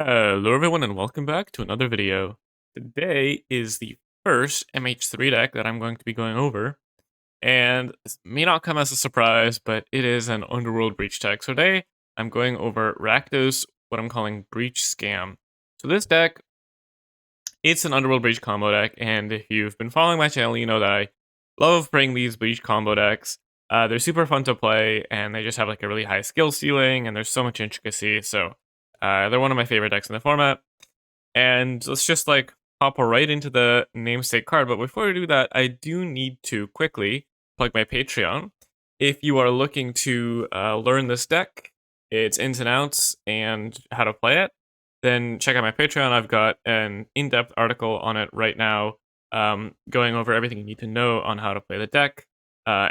Hello everyone and welcome back to another video. Today is the first MH3 deck that I'm going to be going over, and this may not come as a surprise, but it is an Underworld Breach deck. So today I'm going over Rakdos, what I'm calling Breach Scam. So this deck, it's an Underworld Breach combo deck, and if you've been following my channel, you know that I love playing these Breach combo decks. They're super fun to play, and they just have like a really high skill ceiling, and there's so much intricacy, so they're one of my favorite decks in the format. And let's just like hop right into the namesake card. But before we do that, I do need to quickly plug my Patreon. If you are looking to learn this deck, its ins and outs, and how to play it, then check out my Patreon. I've got an in-depth article on it right now, going over everything you need to know on how to play the deck,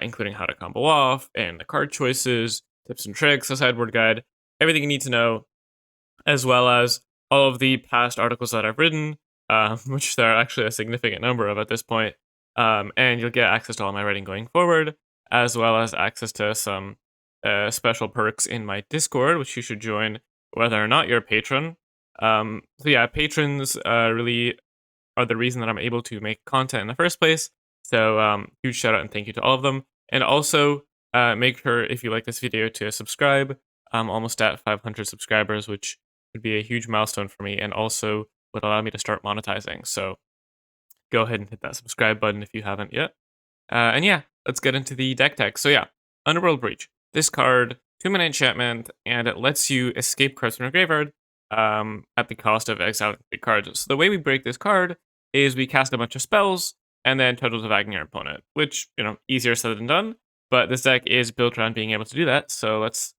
including how to combo off, and the card choices, tips and tricks, a sideboard guide, everything you need to know, as well as all of the past articles that I've written, which there are actually a significant number of at this point. And you'll get access to all my writing going forward, as well as access to some special perks in my Discord, which you should join whether or not you're a patron. So yeah, patrons really are the reason that I'm able to make content in the first place. So huge shout out and thank you to all of them. And also make sure, if you like this video, to subscribe. I'm almost at 500 subscribers, which would be a huge milestone for me, and also would allow me to start monetizing. So go ahead and hit that subscribe button if you haven't yet. And yeah, let's get into the deck tech. So yeah, Underworld Breach. This card, 2-mana enchantment, and it lets you escape cards from your graveyard at the cost of exiling the cards. So the way we break this card is we cast a bunch of spells and then Total Divagging your opponent, which, easier said than done, but this deck is built around being able to do that. So let's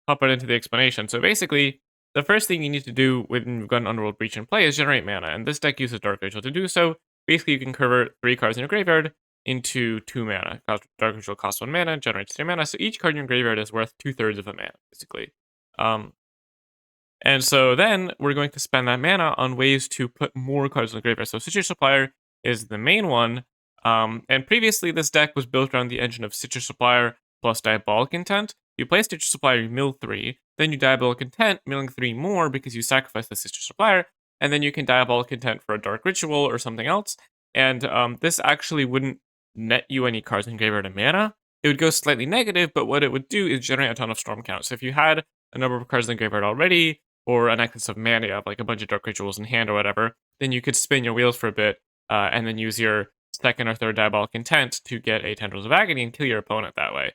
hop right into the explanation. So basically, the first thing you need to do when you've got an Underworld Breach in play is generate mana, and this deck uses Dark Ritual to do so. Basically, you can convert 3 cards in your graveyard into 2 mana. Dark Ritual costs 1 mana, generates 3 mana, so each card in your graveyard is worth 2/3 of a mana, basically. And so then we're going to spend that mana on ways to put more cards in the graveyard. So Citrus Supplier is the main one, and previously this deck was built around the engine of Citrus Supplier plus Diabolic Intent. You play Citrus Supplier, you mill 3, then you Diabolic Intent, milling 3 more because you sacrifice the Citrus Supplier, and then you can Diabolic Intent for a Dark Ritual or something else. And this actually wouldn't net you any cards in graveyard and mana. It would go slightly negative, but what it would do is generate a ton of Storm Count. So if you had a number of cards in the graveyard already, or an excess of mana, you have like a bunch of Dark Rituals in hand or whatever, then you could spin your wheels for a bit, and then use your second or third Diabolic Intent to get a Tendrils of Agony and kill your opponent that way.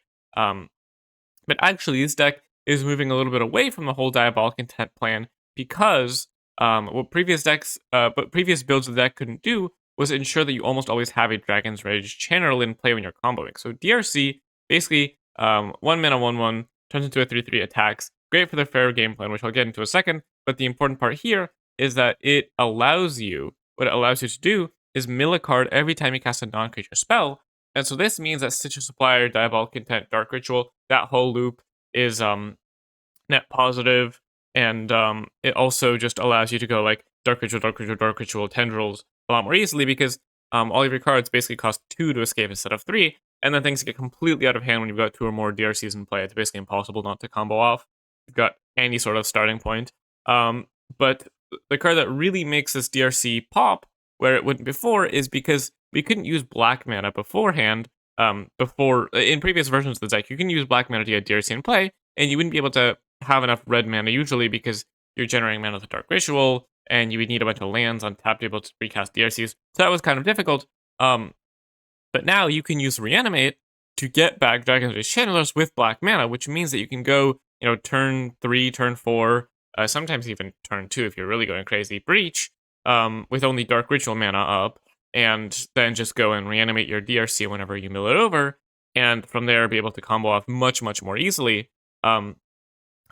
But actually, this deck is moving a little bit away from the whole Diabolic Intent plan because what previous builds of the deck couldn't do was ensure that you almost always have a Dragon's Rage channel in play when you're comboing. So DRC, basically, 1 mana, 1/1, turns into a 3/3 attacks. Great for the fair game plan, which I'll get into a second. But the important part here is that what it allows you to do is mill a card every time you cast a non-creature spell. And so this means that Citrus Supplier, Diabolic Intent, Dark Ritual, that whole loop is net positive, and it also just allows you to go like Dark Ritual, Dark Ritual, Dark Ritual, Tendrils a lot more easily because all of your cards basically cost 2 to escape instead of 3, and then things get completely out of hand when you've got 2 or more DRCs in play. It's basically impossible not to combo off. You've got any sort of starting point. But the card that really makes this DRC pop where it wouldn't before is because we couldn't use black mana beforehand. Before in previous versions of the deck, you can use black mana to get DRC in play, and you wouldn't be able to have enough red mana usually because you're generating mana with a Dark Ritual, and you would need a bunch of lands on tap to be able to recast DRCs. So that was kind of difficult. But now you can use Reanimate to get back Dragon's Rage Channelers with black mana, which means that you can go, turn 3, turn 4, sometimes even turn 2 if you're really going crazy, Breach, with only Dark Ritual mana up, and then just go and reanimate your DRC whenever you mill it over, and from there be able to combo off much, much more easily.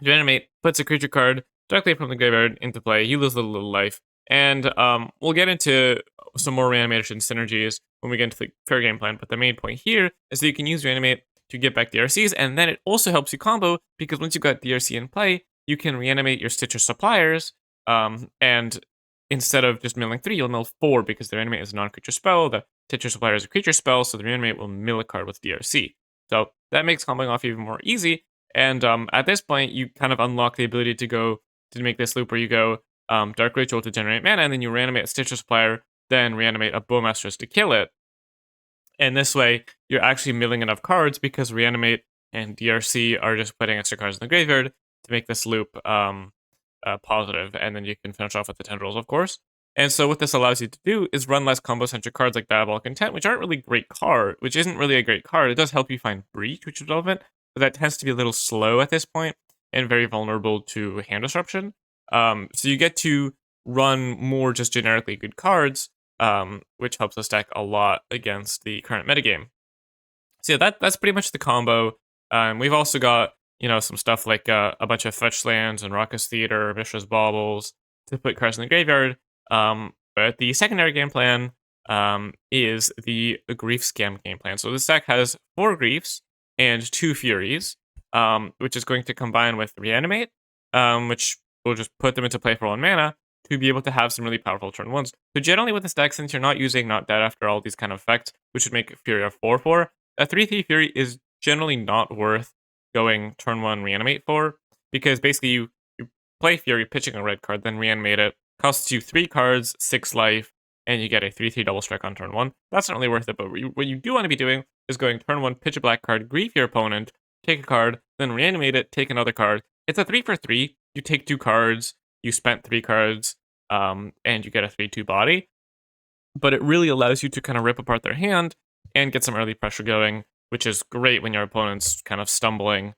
Reanimate puts a creature card directly from the graveyard into play, you lose a little life, and we'll get into some more reanimation synergies when we get into the fair game plan, but the main point here is that you can use Reanimate to get back DRCs, and then it also helps you combo, because once you've got DRC in play, you can reanimate your Citrus Suppliers, and instead of just milling 3, you'll mill 4, because the Reanimate is a non-creature spell, the Citrus Supplier is a creature spell, so the Reanimate will mill a card with DRC. So that makes comboing off even more easy, and at this point, you kind of unlock the ability to make this loop where you go Dark Ritual to generate mana, and then you reanimate a Stitcher Supplier, then reanimate a Bowmasters to kill it. And this way, you're actually milling enough cards because reanimate and DRC are just putting extra cards in the graveyard to make this loop positive, and then you can finish off with the tendrils, of course. And so what this allows you to do is run less combo-centric cards like Diabolic Intent, which aren't really great card, which isn't really a great card. It does help you find Breach, which is relevant, but that tends to be a little slow at this point and very vulnerable to hand disruption. So you get to run more just generically good cards, which helps us stack a lot against the current metagame. So yeah, that's pretty much the combo. We've also got some stuff like a bunch of fetch lands and Raucous Theater, Mishra's Baubles to put cards in the graveyard. But the secondary game plan is the Grief Scam game plan. So this deck has 4 Griefs and 2 Furies, which is going to combine with Reanimate, which will just put them into play for 1 mana to be able to have some really powerful turn 1s. So generally with this deck, since you're not using Not Dead after all these kind of effects, which would make Fury a 4/4, a 3/3 Fury is generally not worth going turn 1 Reanimate for, because basically you play Fury, pitching a red card, then reanimate it, costs you 3 cards, 6 life, and you get a 3/3 double strike on turn 1. That's not really worth it, but what you do want to be doing is going turn 1, pitch a black card, grief your opponent, take a card, then reanimate it, take another card. It's a 3 for 3. You take 2 cards, you spent 3 cards, and you get a 3/2 body. But it really allows you to kind of rip apart their hand and get some early pressure going, which is great when your opponent's kind of stumbling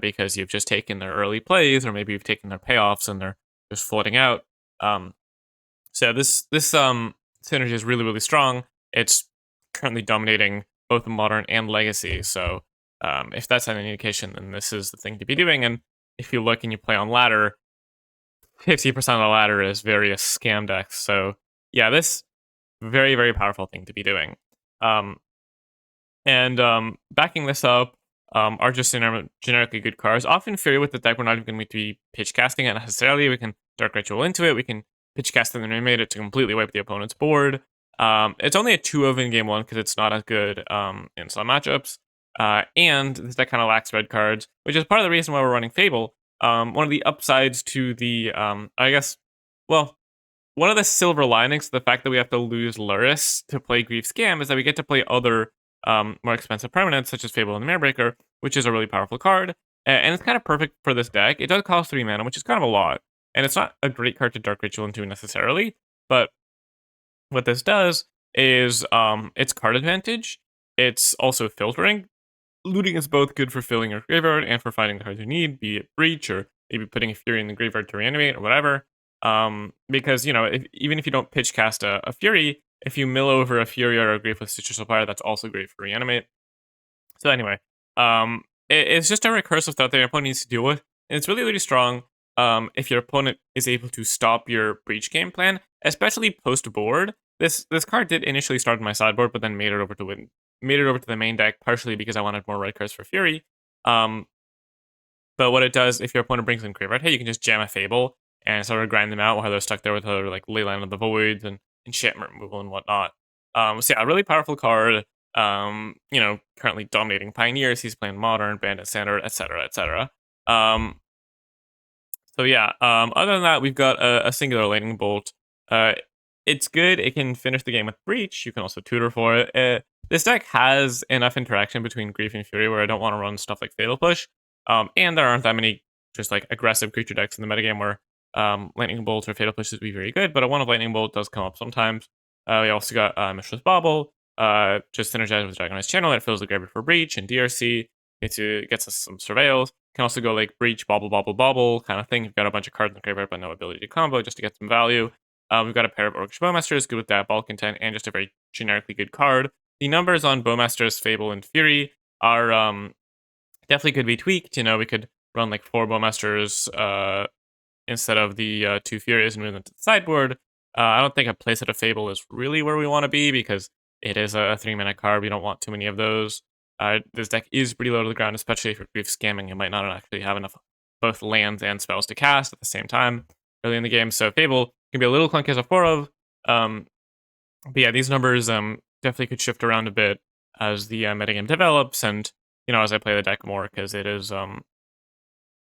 because you've just taken their early plays, or maybe you've taken their payoffs and they're just floating out. So this synergy is really, really strong. It's currently dominating both Modern and Legacy. So if that's any indication, then this is the thing to be doing. And if you look and you play on ladder, 50% of the ladder is various scam decks. So yeah, this very, very powerful thing to be doing. Backing this up are just generically good cards. Often Fury with the deck, we're not even going to be pitch casting it necessarily. We can Dark Ritual into it. We can pitch cast it and remake it to completely wipe the opponent's board. It's only a 2/0 in game 1 because it's not as good in some matchups. And this deck kind of lacks red cards, which is part of the reason why we're running Fable. One of the upsides to the, one of the silver linings to the fact that we have to lose Luris to play Grief Scam is that we get to play other more expensive permanents, such as Fable and the Marebreaker, which is a really powerful card. And it's kind of perfect for this deck. It does cost 3 mana, which is kind of a lot. And it's not a great card to Dark Ritual into necessarily, but what this does is it's card advantage. It's also filtering. Looting is both good for filling your graveyard and for finding the cards you need, be it Breach or maybe putting a Fury in the graveyard to reanimate or whatever. Because, even if you don't pitch cast a Fury, if you mill over a Fury or a Grief with Stitcher Supplier, that's also great for reanimate. So anyway, it's just a recursive threat that your opponent needs to deal with, and it's really, really strong. If your opponent is able to stop your Breach game plan, especially post board. This card did initially start on my sideboard, but then made it over to the main deck, partially because I wanted more red cards for Fury. But what it does, if your opponent brings in graveyard, hey, you can just jam a Fable and sort of grind them out while they're stuck there with other like Leyline of the Voids and enchantment removal and whatnot. So yeah, a really powerful card. Currently dominating Pioneers. He's playing Modern, Bandit Standard, etc., etc. So yeah, other than that, we've got a singular Lightning Bolt. It's good. It can finish the game with Breach. You can also tutor for it. This deck has enough interaction between Grief and Fury where I don't want to run stuff like Fatal Push. And there aren't that many just like aggressive creature decks in the metagame where Lightning Bolt or Fatal Push would be very good, but a one of Lightning Bolt does come up sometimes. We also got Mishra's Bauble, just synergize with Dragonite's Channel that fills the graveyard for Breach and DRC. It gets us some surveils. Can also go like Breach, Bauble, Bauble, Bauble kind of thing. You've got a bunch of cards in the graveyard but no ability to combo just to get some value. We've got a pair of Orcish Bowmasters, good with Diabolic Intent, and just a very generically good card. The numbers on Bowmasters, Fable, and Fury are definitely could be tweaked. We could run like 4 Bowmasters instead of the 2 Furies and move them to the sideboard. I don't think a playset of Fable is really where we want to be because it is a 3-mana card. We don't want too many of those. This deck is pretty low to the ground, especially if you're Grief Scamming. You might not actually have enough both lands and spells to cast at the same time early in the game. So Fable can be a little clunky as a 4 of. But yeah, these numbers definitely could shift around a bit as the metagame develops and, as I play the deck more, because it is, there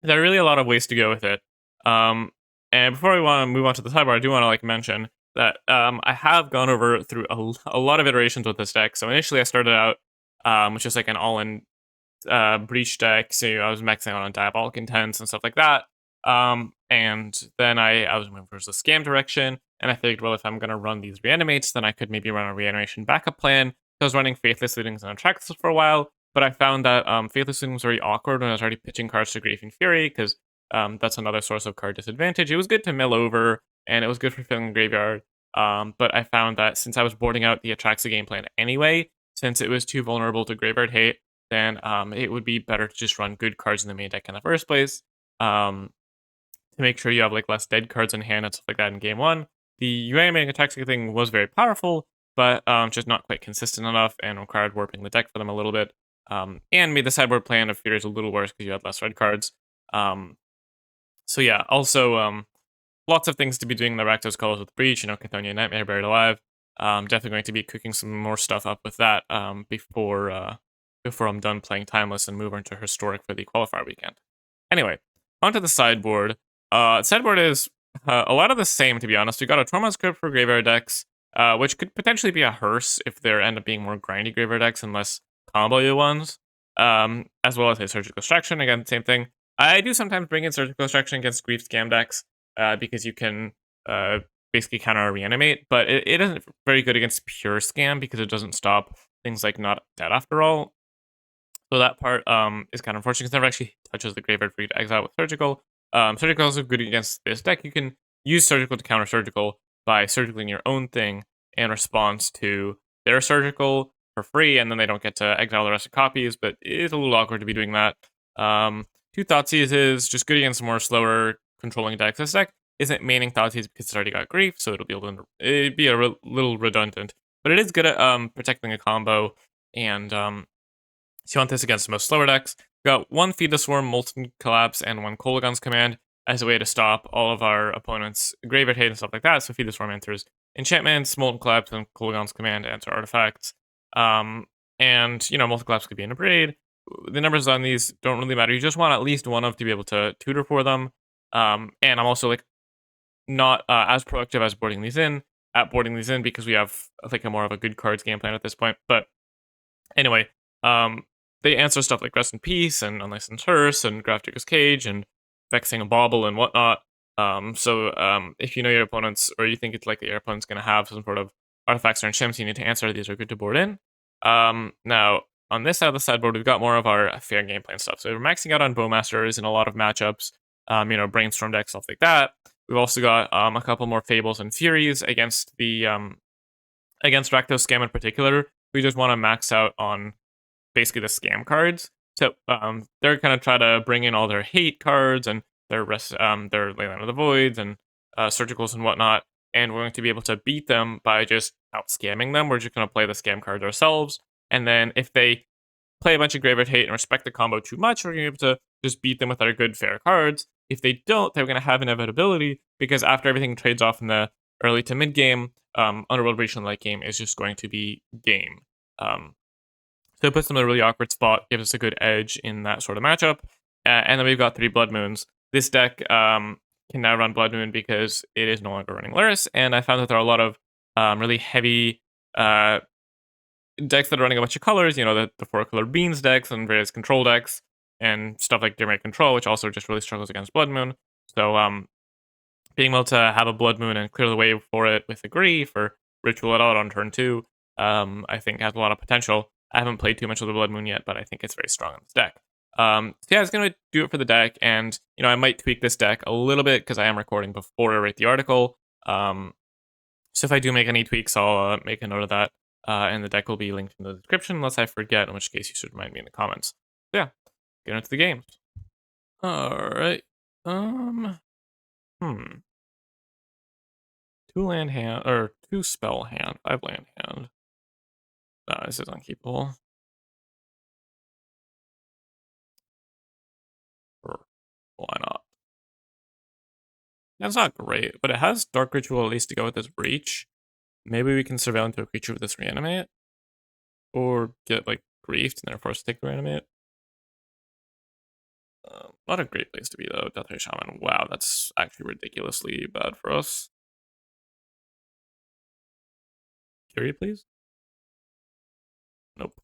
are really a lot of ways to go with it. And And before we want to move on to the sideboard, I do want to mention that I have gone over through a lot of iterations with this deck. So initially I started out with just an all-in breach deck, so I was maxing out on Diabolic Intents and stuff like that. And then I was moving towards the scam direction, and I figured, well, if I'm gonna run these reanimates, then I could maybe run a reanimation backup plan. So I was running Faithless Leadings and Attracts for a while, but I found that Faithless Leading was very awkward when I was already pitching cards to Grief and Fury, because that's another source of card disadvantage. It was good to mill over, and it was good for filling the graveyard. But I found that since I was boarding out the Atraxa game plan anyway, since it was too vulnerable to graveyard hate, then it would be better to just run good cards in the main deck in the first place. To make sure you have less dead cards in hand and stuff like that in game one. The reanimating attack thing was very powerful, but just not quite consistent enough and required warping the deck for them a little bit. And made the sideboard plan of Furies a little worse because you had less red cards. So yeah, also lots of things to be doing in the Rakdos Colors with Breach, Cathonia Nightmare, Buried Alive. Definitely going to be cooking some more stuff up with that before I'm done playing Timeless and move on to Historic for the qualifier weekend. Anyway, onto the sideboard. Sideboard is a lot of the same, to be honest. We got a Tormod's Crypt for graveyard decks, which could potentially be a hearse if there end up being more grindy graveyard decks and less combo you ones, as well as a Surgical Extraction. Again, same thing. I do sometimes bring in Surgical Extraction against Grief Scam decks because you can basically counter reanimate, but it isn't very good against pure Scam because it doesn't stop things like Not Dead After All. So that part is kind of unfortunate because it never actually touches the graveyard for you to exile with Surgical. Surgical is also good against this deck. You can use Surgical to counter Surgical by surgically your own thing in response to their Surgical for free, and then they don't get to exile the rest of copies, but it is a little awkward to be doing that. Two Thoughtseize is just good against more slower controlling decks. This deck isn't maining Thoughtseize because it's already got Grief, so it'd be a little redundant. But it is good at protecting a combo, and so you want this against most slower decks. We got one Feed the Swarm, Molten Collapse, and one Kolaghan's Command as a way to stop all of our opponents' graveyard hate and stuff like that. So Feed the Swarm enters enchantments, Molten Collapse, and Kolaghan's Command answer artifacts. And, Molten Collapse could be in a braid. The numbers on these don't really matter. You just want at least one of to be able to tutor for them. And I'm also not as proactive as boarding these in because we have a more of a good cards game plan at this point. But anyway, they answer stuff like Rest in Peace and Unlicensed Hearse and Grafdigger's Cage and Vexing a Bauble and whatnot. So if you know your opponents or you think it's likely your opponent's going to have some sort of artifacts or enchantments you need to answer, these are good to board in. Now, on this side of the sideboard, we've got more of our fair game plan stuff. So we're maxing out on Bowmasters in a lot of matchups, Brainstorm decks, stuff like that. We've also got a couple more Fables and Furies against the against Rakdos Scam in particular. We just want to max out on basically the scam cards. So they're kind of try to bring in all their hate cards and their Leyline of the Voids and Surgicals and whatnot, and we're going to be able to beat them by just out scamming them. We're just going to play the scam cards ourselves, and then if they play a bunch of graveyard hate and respect the combo too much, we're going to be able to just beat them with our good fair cards. If they don't, they're going to have inevitability because after everything trades off in the early to mid game, Underworld Breach in the late game is just going to be game. So it puts them in a really awkward spot, gives us a good edge in that sort of matchup. And then we've got 3 Blood Moons. This deck can now run Blood Moon because it is no longer running Luris, and I found that there are a lot of really heavy decks that are running a bunch of colors, the 4-color Beans decks and various control decks, and stuff like Domain Control, which also just really struggles against Blood Moon. So being able to have a Blood Moon and clear the way for it with a Grief or Ritual it out on turn 2, I think has a lot of potential. I haven't played too much of the Blood Moon yet, but I think it's very strong in this deck. So yeah, I was going to do it for the deck, and, I might tweak this deck a little bit because I am recording before I write the article. So if I do make any tweaks, I'll make a note of that, and the deck will be linked in the description unless I forget, in which case you should remind me in the comments. So yeah, get into the games. Alright, 2 land hand, or 2 spell hand, 5 land hand. This is unkeepable. Sure. Why not? That's not great, but it has Dark Ritual at least to go with this Breach. Maybe we can surveil into a creature with this Reanimate. Or get, griefed and therefore stick to Reanimate. Not a great place to be though, Death Ray Shaman. Wow, that's actually ridiculously bad for us. Fury, please? Nope.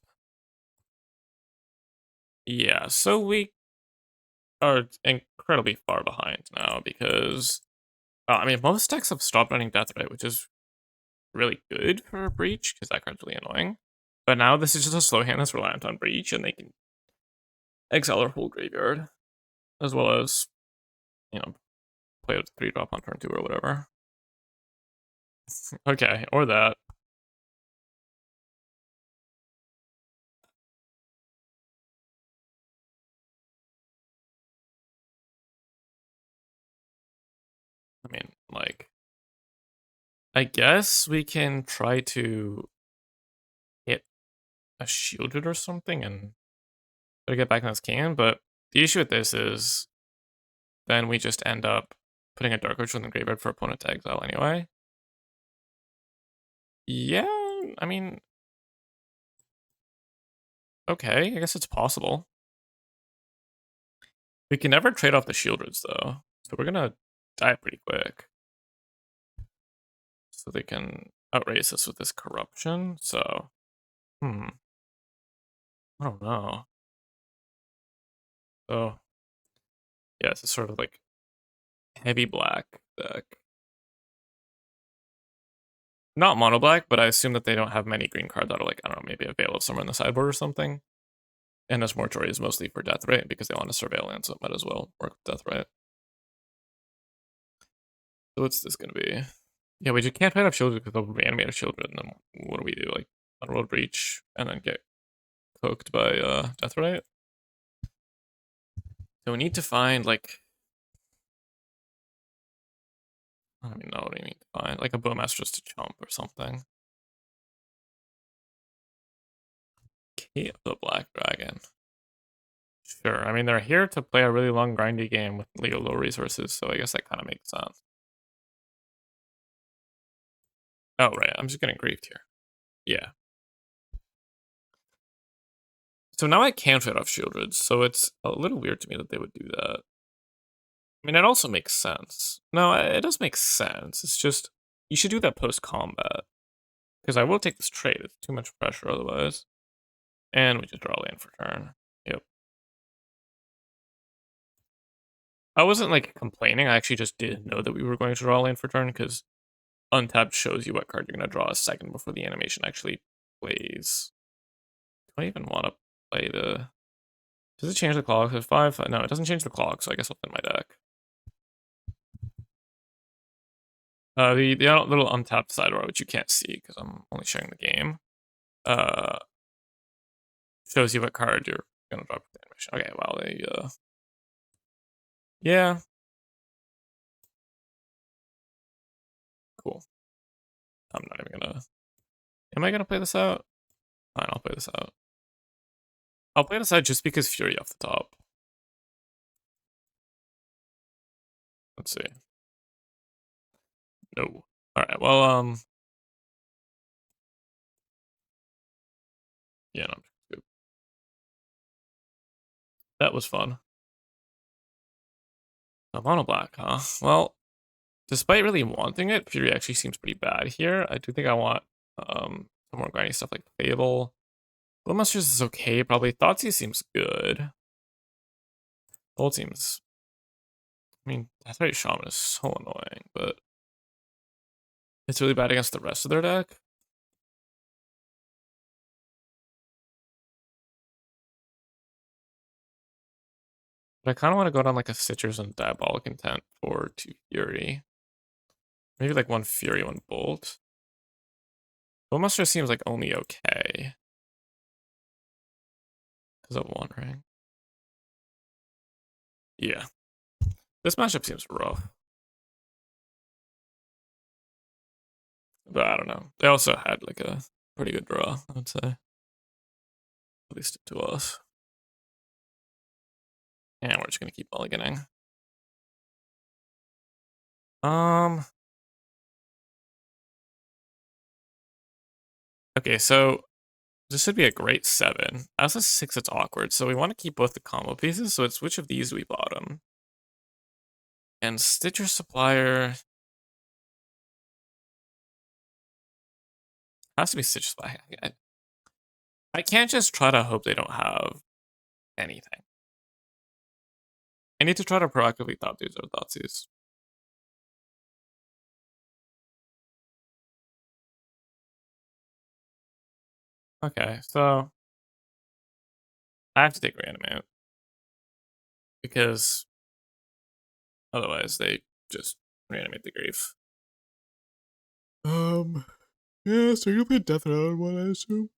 Yeah, so we are incredibly far behind now because I mean most decks have stopped running Death Ray, which is really good for Breach because that card's really annoying. But now this is just a slow hand that's reliant on Breach, and they can exile our whole graveyard as well as play a 3-drop on turn 2 or whatever. Okay, or that. I mean, like, I guess we can try to hit a shielded or something and try to get back in this can, but the issue with this is then we just end up putting a Dark Ritual in the graveyard for opponent to exile anyway. Yeah, I mean, okay, I guess it's possible. We can never trade off the Shieldreds, though, so we're gonna die pretty quick. So they can outrace us with this corruption, so, I don't know. So, yeah, it's a sort of like heavy black deck. Not mono black, but I assume that they don't have many green cards that are like, I don't know, maybe a Veil of Summer in the sideboard or something. And this Mortuary is mostly for Death Ray because they want to Surveillance, so it might as well work with Death Ray. So what's this gonna be? Yeah, we just can't fight off Children because they'll reanimate our Children, and then what do we do? Like, Unrolled Breach, and then get cooked by Death Ray? So we need to find, like, I don't even know what we need to find. Like a Bowmaster just to jump or something. Key of the Black Dragon. Sure, I mean, they're here to play a really long grindy game with low resources, so I guess that kind of makes sense. Oh, right, I'm just getting griefed here. Yeah. So now I can fit off Shieldred, so it's a little weird to me that they would do that. I mean, it also makes sense. No, it does make sense. It's just, you should do that post-combat. Because I will take this trade. It's too much pressure otherwise. And we just draw land for turn. Yep. I wasn't, like, complaining. I actually just didn't know that we were going to draw land for turn, because untapped shows you what card you're going to draw a second before the animation actually plays. Do I even want to play the... Does it change the clock? Is it 5? No, it doesn't change the clock, so I guess I'll play my deck. The little untapped side row, which you can't see because I'm only sharing the game, shows you what card you're gonna drop with the animation. Okay, well they yeah. Cool. I'm not even gonna Am I gonna play this out? Fine, I'll play this out. I'll play this out just because Fury off the top. Let's see. No. Alright, well yeah, no, good. That was fun. Mono black, huh? Well, despite really wanting it, Fury actually seems pretty bad here. I do think I want some more grindy stuff like Fable. Bowmasters is okay, probably. Thoughtseize seems good. Bolt seems... I mean, Deathrite Shaman is so annoying, but it's really bad against the rest of their deck. But I kind of want to go down like a Citrus and Diabolic Intent for 2 Fury. Maybe like 1 Fury, 1 Bolt. Bowmaster seems like only okay. Because of Wandering. Yeah. This matchup seems rough. But I don't know. They also had like a pretty good draw, I would say. At least to us. And we're just gonna keep mulliganing. Okay, so This should be a great 7. As a 6, it's awkward, so we want to keep both the combo pieces, so it's which of these do we bottom? And Stitcher Supplier has to be Stitcher Supplier. I can't just try to hope they don't have anything. I need to try to proactively top these or Thoughtseize. Okay, so I have to take Reanimate because otherwise they just reanimate the grief. Yeah, so you'll play Death Round one, I assume.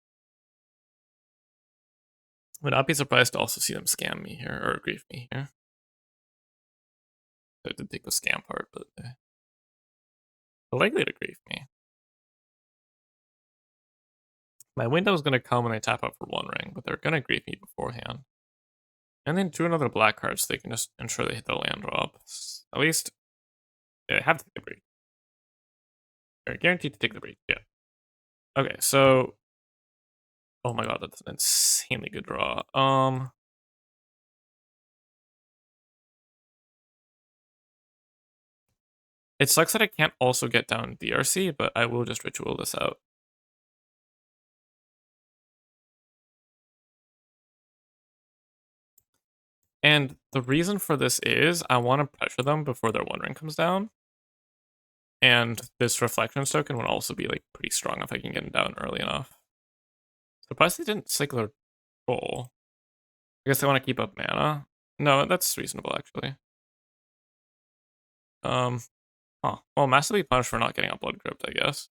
Would not be surprised to also see them scam me here or grief me here. I did take the scam part, but they're likely to grief me. My window's gonna come when I tap out for 1 ring, but they're gonna grief me beforehand. And then drew another black card so they can just ensure they hit the land drop. At least they have to take the breach. They're guaranteed to take the breach, yeah. Okay, so oh my god, that's an insanely good draw. It sucks that I can't also get down DRC, but I will just ritual this out. And the reason for this is I want to pressure them before their 1 ring comes down. And this reflection token would also be like pretty strong if I can get him down early enough. Surprised they didn't cycle or roll. I guess they want to keep up mana. No, that's reasonable actually. Well, massively punished for not getting a blood crypt, I guess.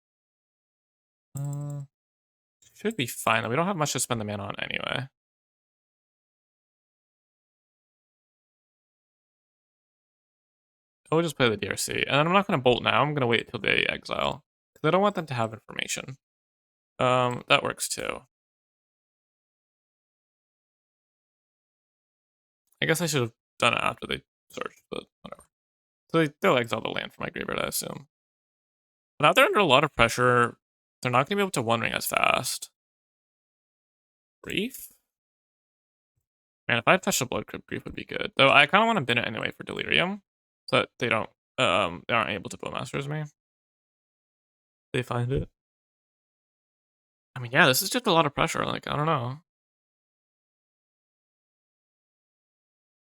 Should be fine. We don't have much to spend the mana on anyway. I'll just play the DRC. And I'm not going to bolt now. I'm going to wait until they exile. Because I don't want them to have information. That works too. I guess I should have done it after they searched, but whatever. So they'll exile the land from my graveyard, I assume. But now they're under a lot of pressure. They're not going to be able to 1 ring as fast. Grief? Man, if I touch the blood crypt, grief would be good. Though I kind of want to bin it anyway for delirium. So that they don't they aren't able to bowmasters me. They find it. I mean, yeah, this is just a lot of pressure. Like, I don't know.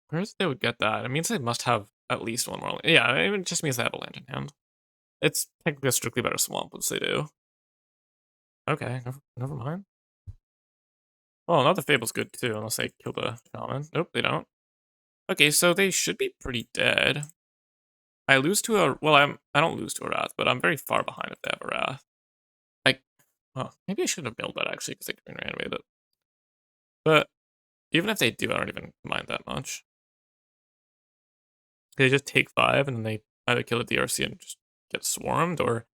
Where's they would get that? It means they must have at least 1 more. Yeah, it just means they have a land in hand. It's technically a strictly better swamp, which they do. Okay, never mind. Well, another Fable's good too, unless they kill the shaman. Nope, they don't. Okay, so they should be pretty dead. I lose to a I don't lose to a wrath, but I'm very far behind if they have a wrath. Like, oh, maybe I should have built that actually because they can reanimate it. But even if they do, I don't even mind that much. They just take 5 and then they either kill the DRC and just get swarmed, or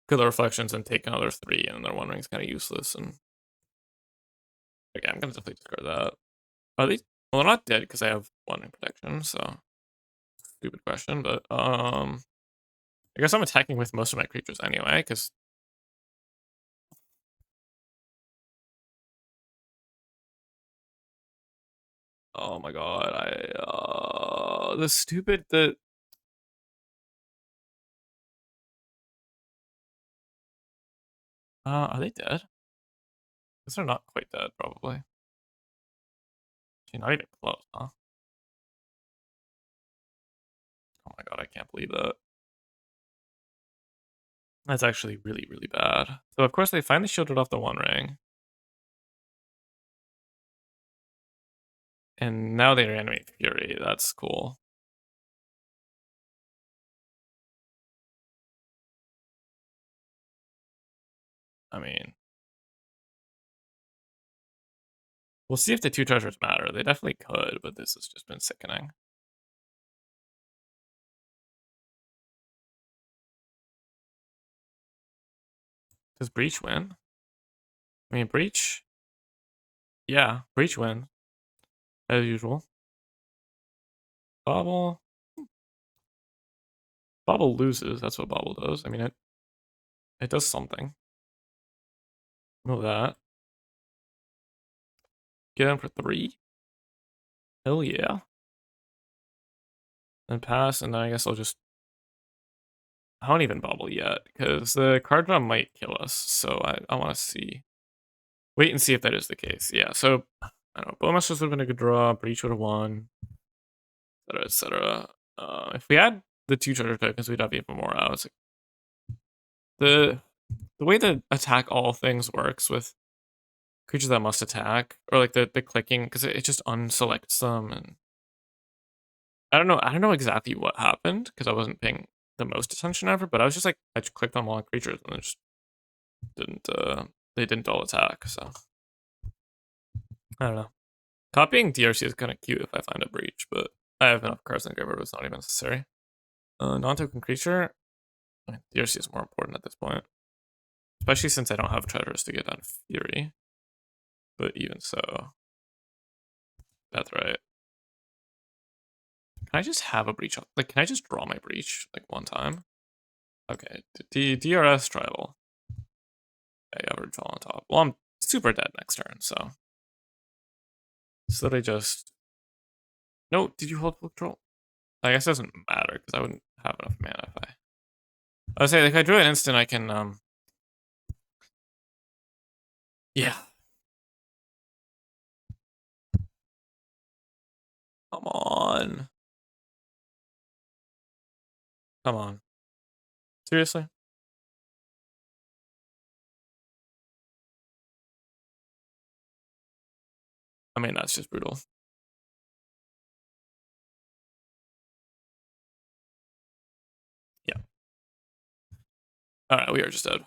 kill the reflections and take another 3, and their 1 ring's kind of useless. And okay, I'm gonna definitely discard that. Are they? Well, they're not dead because I have 1 ring protection. So stupid question, but I guess I'm attacking with most of my creatures anyway because. Oh my god, the stupid are they dead? Because they're not quite dead, probably. Actually, not even close, huh? Oh my god, I can't believe that. That's actually really, really bad. So of course they finally shielded off the 1 ring. And now they reanimate Fury, that's cool. I mean, we'll see if the 2 treasures matter. They definitely could, but this has just been sickening. Does Breach win? I mean, Breach? Yeah, Breach win. As usual. Bobble. Bobble loses, that's what Bobble does. I mean, it does something. Know that. Get in for 3. Hell yeah. And pass, and then I guess I'll just... I don't even bubble yet, because the card draw might kill us, so I want to see. Wait and see if that is the case. Yeah, so, I don't know, Bowmasters would have been a good draw, Breach would have won, etc., etc. If we had the 2 treasure tokens, we'd have even more outs. The way the attack all things works with creatures that must attack, or like the clicking, because it just unselects them, and I don't know exactly what happened, because I wasn't paying the most attention ever, but I was just like, I just clicked on all creatures, and it just didn't, they didn't all attack, so. I don't know. Copying DRC is kind of cute if I find a breach, but I have enough cards in the graveyard, it's not even necessary. Non-token creature, I mean, DRC is more important at this point. Especially since I don't have treasures to get on Fury. But even so, that's right. Can I just have a breach? Like, can I just draw my breach, like, one time? Okay, DRS tribal. Okay, average draw on top. Well, I'm super dead next turn, so. So they just... No, did you hold full control? I guess it doesn't matter, because I wouldn't have enough mana if I would say, like, if I drew an instant, I can, yeah. Come on. Come on. Seriously? I mean, that's just brutal. Yeah. Alright, we are just dead.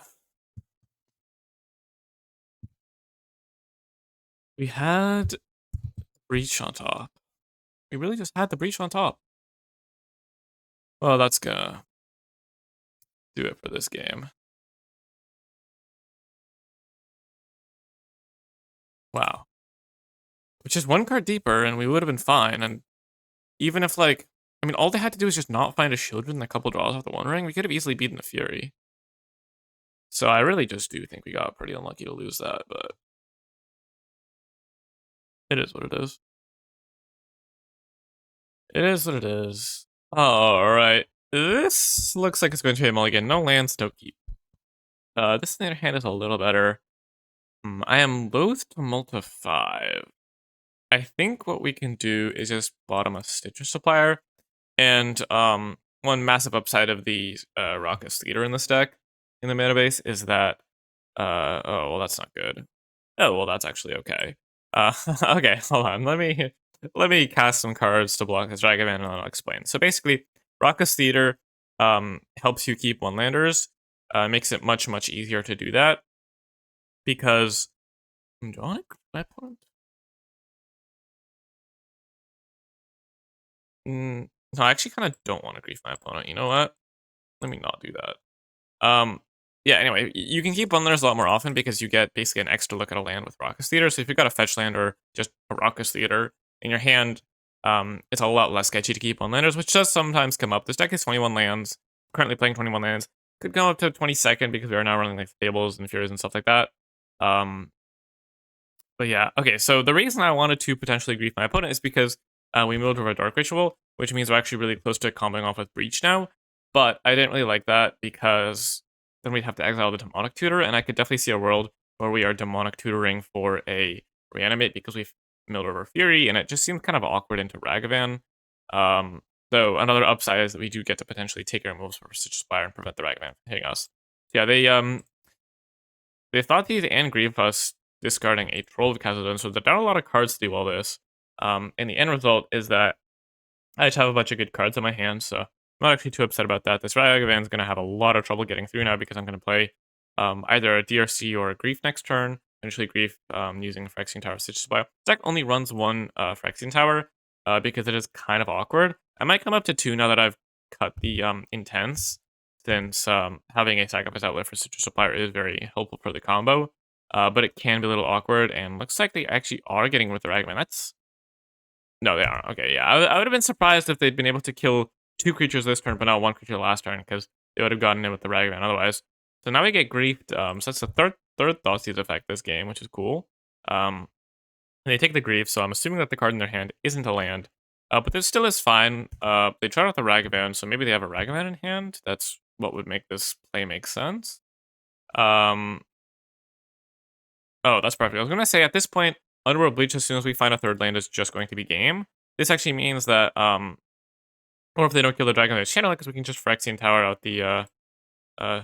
We had breach on top. We really just had the breach on top. Well, that's gonna do it for this game. Wow. Which is 1 card deeper, and we would have been fine, and even if, like... I mean, all they had to do is just not find a shield and a couple draws off the One Ring, we could have easily beaten the Fury. So I really just do think we got pretty unlucky to lose that, but... It is what it is. It is what it is. Alright. This looks like it's going to be a mulligan. No lands, no keep. This, on the other hand, is a little better. I am loath to multi 5. I think what we can do is just bottom a Stitcher Supplier. And one massive upside of the Rakdos Leader in this deck, in the mana base, is that... oh, well, that's not good. Oh, well, that's actually okay. Okay, hold on. Let me cast some cards to block this Dragon Man, and I'll explain. So basically, Rakdos Theater helps you keep one-landers. Makes it much, much easier to do that. Because... Do I want to my opponent? No, I actually kind of don't want to grief my opponent. You know what? Let me not do that. Yeah, anyway, you can keep one-landers a lot more often because you get basically an extra look at a land with Rakdos Theater. So if you've got a fetch land or just a Rakdos Theater in your hand, it's a lot less sketchy to keep one-landers, which does sometimes come up. This deck is 21 lands. Currently playing 21 lands. Could go up to 22nd because we are now running like Fables and Furies and stuff like that. But yeah, okay, so the reason I wanted to potentially grief my opponent is because we moved over a Dark Ritual, which means we're actually really close to comboing off with Breach now. But I didn't really like that because then we'd have to exile the Demonic Tutor, and I could definitely see a world where we are Demonic Tutoring for a Reanimate because we've milled over Fury, and it just seems kind of awkward into Ragavan. Though another upside is that we do get to potentially take our moves for Stitch Spire and prevent the Ragavan from hitting us. Yeah, they thought these and grief us discarding a Troll of Khazad-dûm, so they're down a lot of cards to do all this. And the end result is that I just have a bunch of good cards in my hand, so I'm not actually too upset about that. This Ragavan's going to have a lot of trouble getting through now because I'm going to play either a DRC or a Grief next turn. Eventually Grief using Phyrexian Tower Stitch Supply. This deck only runs one Phyrexian Tower because it is kind of awkward. I might come up to 2 now that I've cut the Intense, since having a Sacrifice Outlet for Stitch Supplier is very helpful for the combo. But it can be a little awkward, and looks like they actually are getting with the Ragavan. That's... No, they aren't. Okay, yeah. I would have been surprised if they'd been able to kill 2 creatures this turn, but not 1 creature last turn, because they would have gotten in with the Ragavan otherwise. So now we get griefed. So that's the third Thoughtseize effect this game, which is cool. And they take the Grief, so I'm assuming that the card in their hand isn't a land. But this still is fine. They tried out the Ragavan, so maybe they have a Ragavan in hand. That's what would make this play make sense. Oh, that's perfect. I was going to say, at this point, Underworld Bleach, as soon as we find a third land, is just going to be game. This actually means that, or if they don't kill the Dragon, they channel it, because we can just Phyrexian Tower out the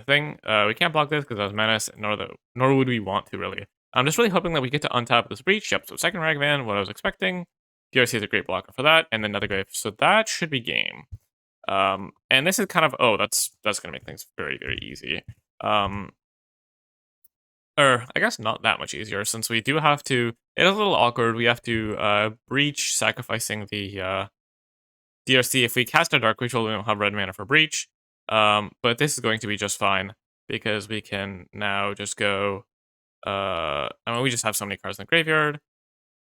thing. We can't block this because that's Menace, nor would we want to, really. I'm just really hoping that we get to untap this Breach. Yep, so second Ragavan, what I was expecting. DRC is a great blocker for that, and then another Grave. So that should be game. And this is kind of, oh, that's going to make things very, very easy. Or, I guess not that much easier, since we do have to, it is a little awkward, we have to Breach, sacrificing the DRC. If we cast a Dark Ritual, we don't have red mana for Breach. But this is going to be just fine, because we can now just go, I mean, we just have so many cards in the graveyard.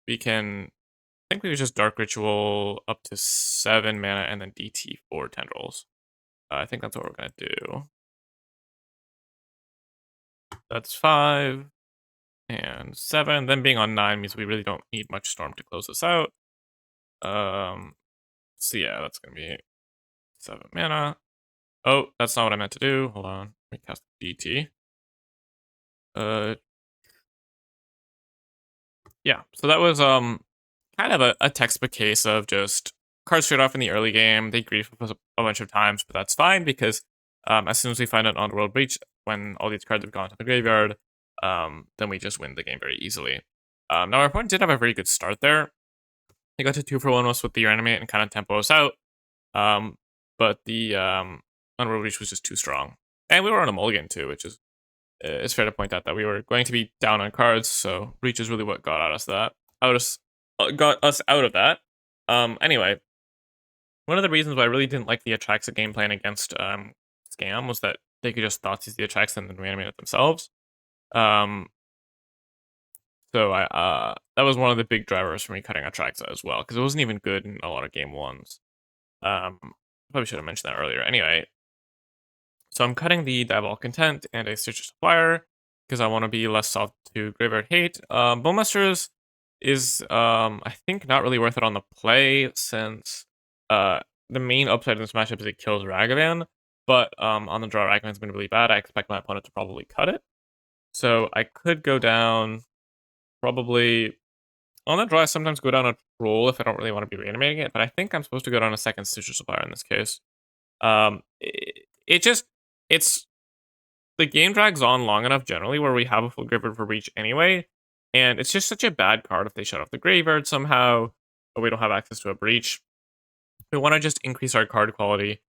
We can, I think we would just Dark Ritual up to 7 mana and then DT 4 Tendrils. I think that's what we're gonna do. That's 5 and 7. Then being on 9 means we really don't need much Storm to close this out. So yeah, that's gonna be 7 mana. Oh, that's not what I meant to do. Hold on. Let me cast DT. Yeah, so that was kind of a textbook case of just cards straight off in the early game. They grief us a bunch of times, but that's fine, because as soon as we find an Underworld Breach, when all these cards have gone to the graveyard, then we just win the game very easily. Now our opponent did have a very good start there. He got to 2 for 1 with the Reanimate and kind of tempo us out. But the Underworld Breach was just too strong. And we were on a mulligan too, which is, it's fair to point out that we were going to be down on cards, so Breach is really what got us out of that. Anyway, one of the reasons why I really didn't like the Atraxa game plan against Scam was that they could just Thoughtseize the Atraxa and then reanimate it themselves. So that was one of the big drivers for me cutting Atraxa as well, because it wasn't even good in a lot of game ones. Probably should have mentioned that earlier. Anyway, so I'm cutting the Diabolic Intent and a Stitcher Supplier, because I want to be less soft to Graveyard Hate. Bowmasters is, I think, not really worth it on the play, since the main upside in this matchup is it kills Ragavan, but on the draw, Ragavan's been really bad. I expect my opponent to probably cut it. So I could go down, probably, on the draw, I sometimes go down a Troll if I don't really want to be reanimating it, but I think I'm supposed to go down a second Stitcher Supplier in this case. It's the game drags on long enough generally where we have a full graveyard for Breach anyway, and it's just such a bad card if they shut off the graveyard somehow, or we don't have access to a Breach. We want to just increase our card quality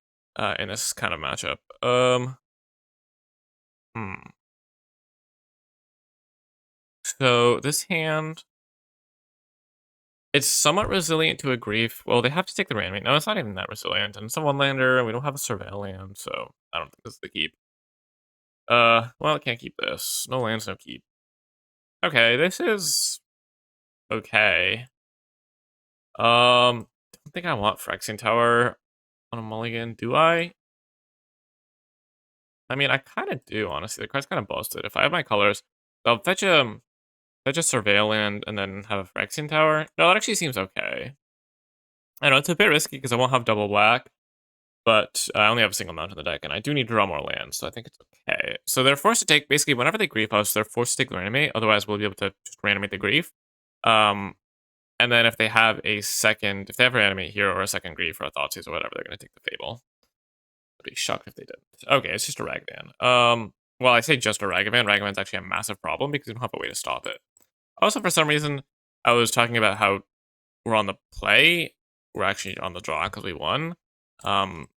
in this kind of matchup. So this hand, it's somewhat resilient to a Grief. Well, they have to take the Reanimate. No, it's not even that resilient, and it's a 1-lander, and we don't have a Surveil land, so I don't think this is the keep. Well, I can't keep this. No lands, no keep. Okay, this is okay. Don't think I want Phyrexian Tower on a mulligan, do I? I mean, I kind of do, honestly. The card's kind of busted. If I have my colors, I'll fetch a Surveil land and then have a Phyrexian Tower. No, that actually seems okay. I know it's a bit risky because I won't have double black, but I only have a single mount in the deck, and I do need to draw more lands, so I think it's okay. So they're forced to take, basically, whenever they grief us, they're forced to take the Reanimate, otherwise we'll be able to just reanimate the grief. And then if they have a second, if they have Reanimate here or a second grief or a Thoughtseize or whatever, they're going to take the Fable. I'd be shocked if they didn't. Okay, it's just a Ragavan. Well, I say just a Ragavan. Ragavan's actually a massive problem because you don't have a way to stop it. Also, for some reason, I was talking about how we're on the play. We're actually on the draw because we won. So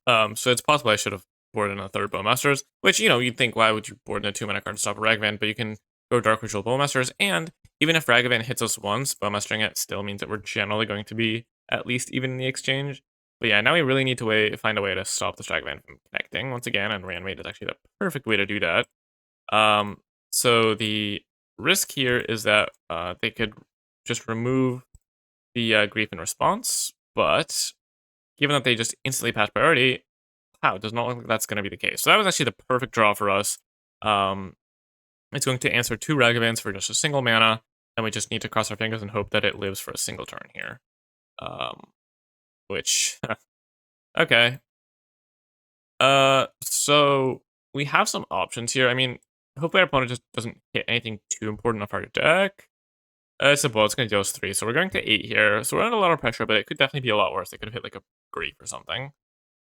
it's possible I should have boarded in a third Bowmasters, which, you know, you'd think, why would you board in a 2-mana card to stop a Ragavan? But you can go Dark Ritual Bowmasters, and even if Ragavan hits us once, Bowmastering it still means that we're generally going to be at least even in the exchange. But yeah, now we really need to find a way to stop this Ragavan from connecting once again, and Reanimate is actually the perfect way to do that. So the risk here is that they could just remove the Grief in response, but given that they just instantly pass priority, wow, it does not look like that's going to be the case. So that was actually the perfect draw for us. It's going to answer 2 Ragavans for just a single mana, and we just need to cross our fingers and hope that it lives for a single turn here. Which, okay. So we have some options here. I mean, hopefully our opponent just doesn't hit anything too important off our deck. It's a blow. It's going to deal us 3. So we're going to 8 here. So we're under a lot of pressure, but it could definitely be a lot worse. They could have hit like a grief or something.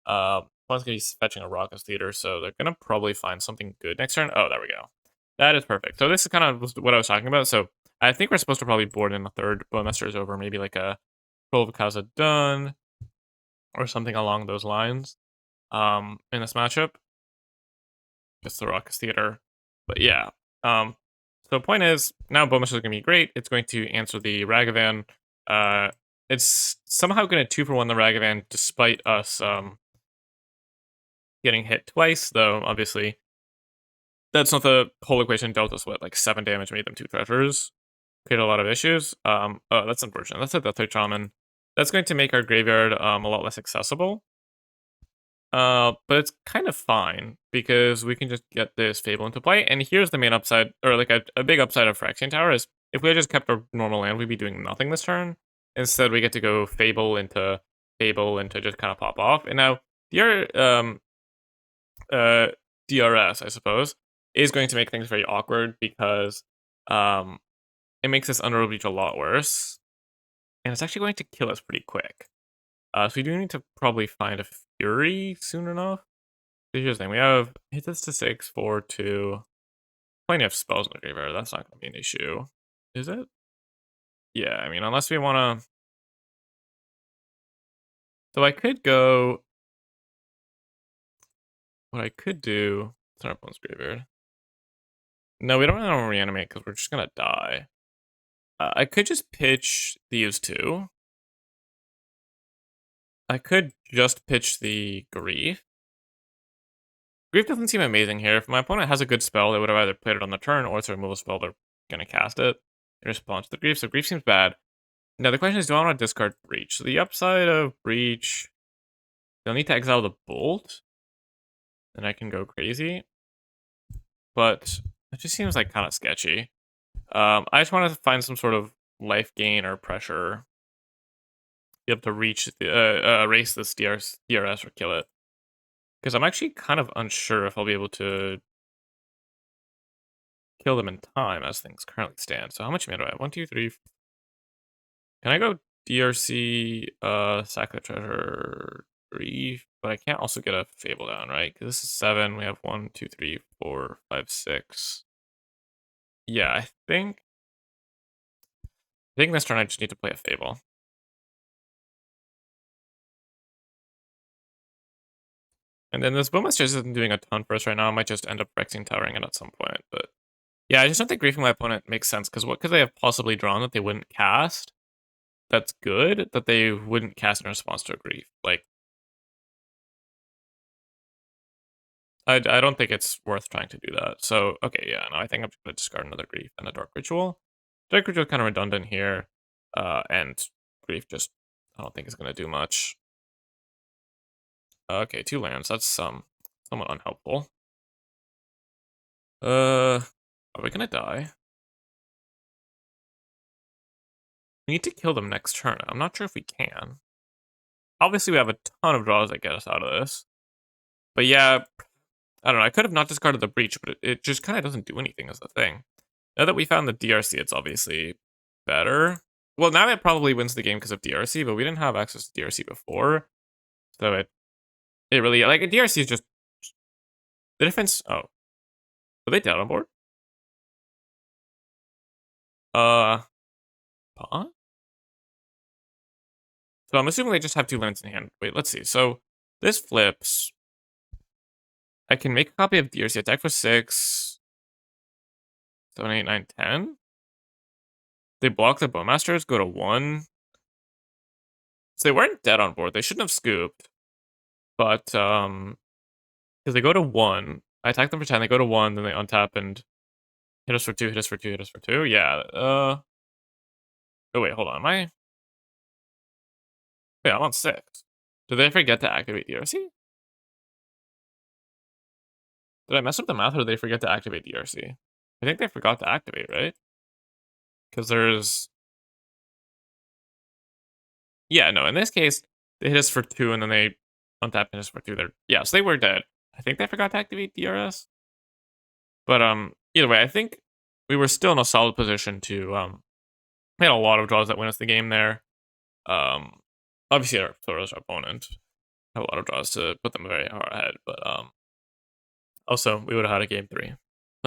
Opponent's going to be fetching a Rakdos Theater, so they're going to probably find something good next turn. Oh, there we go. That is perfect. So this is kind of what I was talking about. So I think we're supposed to probably board in a third Bowmasters over maybe like a Troll of Kaza Dun or something along those lines in this matchup. Just the Rakdos Theater. But yeah. So the point is, now Bowmasters is going to be great. It's going to answer the Ragavan. It's somehow going to 2-for-1 the Ragavan despite us getting hit twice, though obviously that's not the whole equation. Dealt us what, like 7 damage, made them 2 treasures. Created a lot of issues. Oh, that's unfortunate. That's a Death Shaman. That's going to make our graveyard a lot less accessible. But it's kind of fine because we can just get this Fable into play. And here's the main upside, or like a big upside of Phyrexian Tower is if we had just kept our normal land, we'd be doing nothing this turn. Instead, we get to go Fable into just kind of pop off. And now your DRS, I suppose, is going to make things very awkward because it makes this Underworld Breach a lot worse. And it's actually going to kill us pretty quick. So we do need to probably find a Fury soon enough. So here's the thing. We have hit this to 6, 4, 2. Plenty of spells in the graveyard. That's not going to be an issue. Is it? Yeah, I mean, unless we want to... So I could go... What I could do... It's not our opponent's graveyard. No, we don't really want to reanimate because we're just going to die. I could just pitch these two. I could just pitch the Grief. Grief doesn't seem amazing here. If my opponent has a good spell, they would have either played it on the turn or it's a removal spell, they're going to cast it in response to the Grief. So Grief seems bad. Now the question is, do I want to discard Breach? So the upside of Breach, they'll need to exile the Bolt, and I can go crazy. But it just seems like kind of sketchy. I just want to find some sort of life gain or pressure. Be able to reach, erase this DRS or kill it. Because I'm actually kind of unsure if I'll be able to kill them in time as things currently stand. So how much mana do I have? 1, 2, 3. Can I go DRC, sack the treasure, 3? But I can't also get a Fable down, right? Because this is 7. We have 1, 2, 3, 4, 5, 6. Yeah, I think this turn I just need to play a Fable. And then this Bowmaster isn't doing a ton for us right now. I might just end up Phyrexian Towering it at some point. But yeah, I just don't think griefing my opponent makes sense. Because what could they have possibly drawn that they wouldn't cast? That's good that they wouldn't cast in response to a grief. Like, I don't think it's worth trying to do that. So, okay, yeah, no, I think I'm just going to discard another grief and a Dark Ritual. Dark Ritual is kind of redundant here. And grief just, I don't think is going to do much. Okay, 2 lands. That's somewhat unhelpful. Are we going to die? We need to kill them next turn. I'm not sure if we can. Obviously, we have a ton of draws that get us out of this. But yeah, I don't know. I could have not discarded the Breach, but it just kind of doesn't do anything as the thing. Now that we found the DRC, it's obviously better. Well, now it probably wins the game because of DRC, but we didn't have access to DRC before. So it really, like, a DRC is just... The difference... Oh. Are they dead on board? Pawn? So I'm assuming they just have 2 lands in hand. Wait, let's see. So this flips. I can make a copy of DRC, attack for 6. 7, 8, 9, 10. They block the Bowmasters, go to 1. So they weren't dead on board. They shouldn't have scooped. But, because they go to 1. I attack them for 10, they go to 1, then they untap and hit us for 2, hit us for 2, hit us for 2. Yeah, Oh, wait, hold on. Wait, I'm on 6. Did they forget to activate DRC? Did I mess up the math or did they forget to activate DRC? I think they forgot to activate, right? Because there's... Yeah, no, in this case, they hit us for 2, and then they untap and hit us for 2. Yeah, so they were dead. I think they forgot to activate DRS. But either way, I think we were still in a solid position to we had a lot of draws that win us the game there. Um, obviously our opponent had a lot of draws to put them very far ahead, but also we would have had a game 3.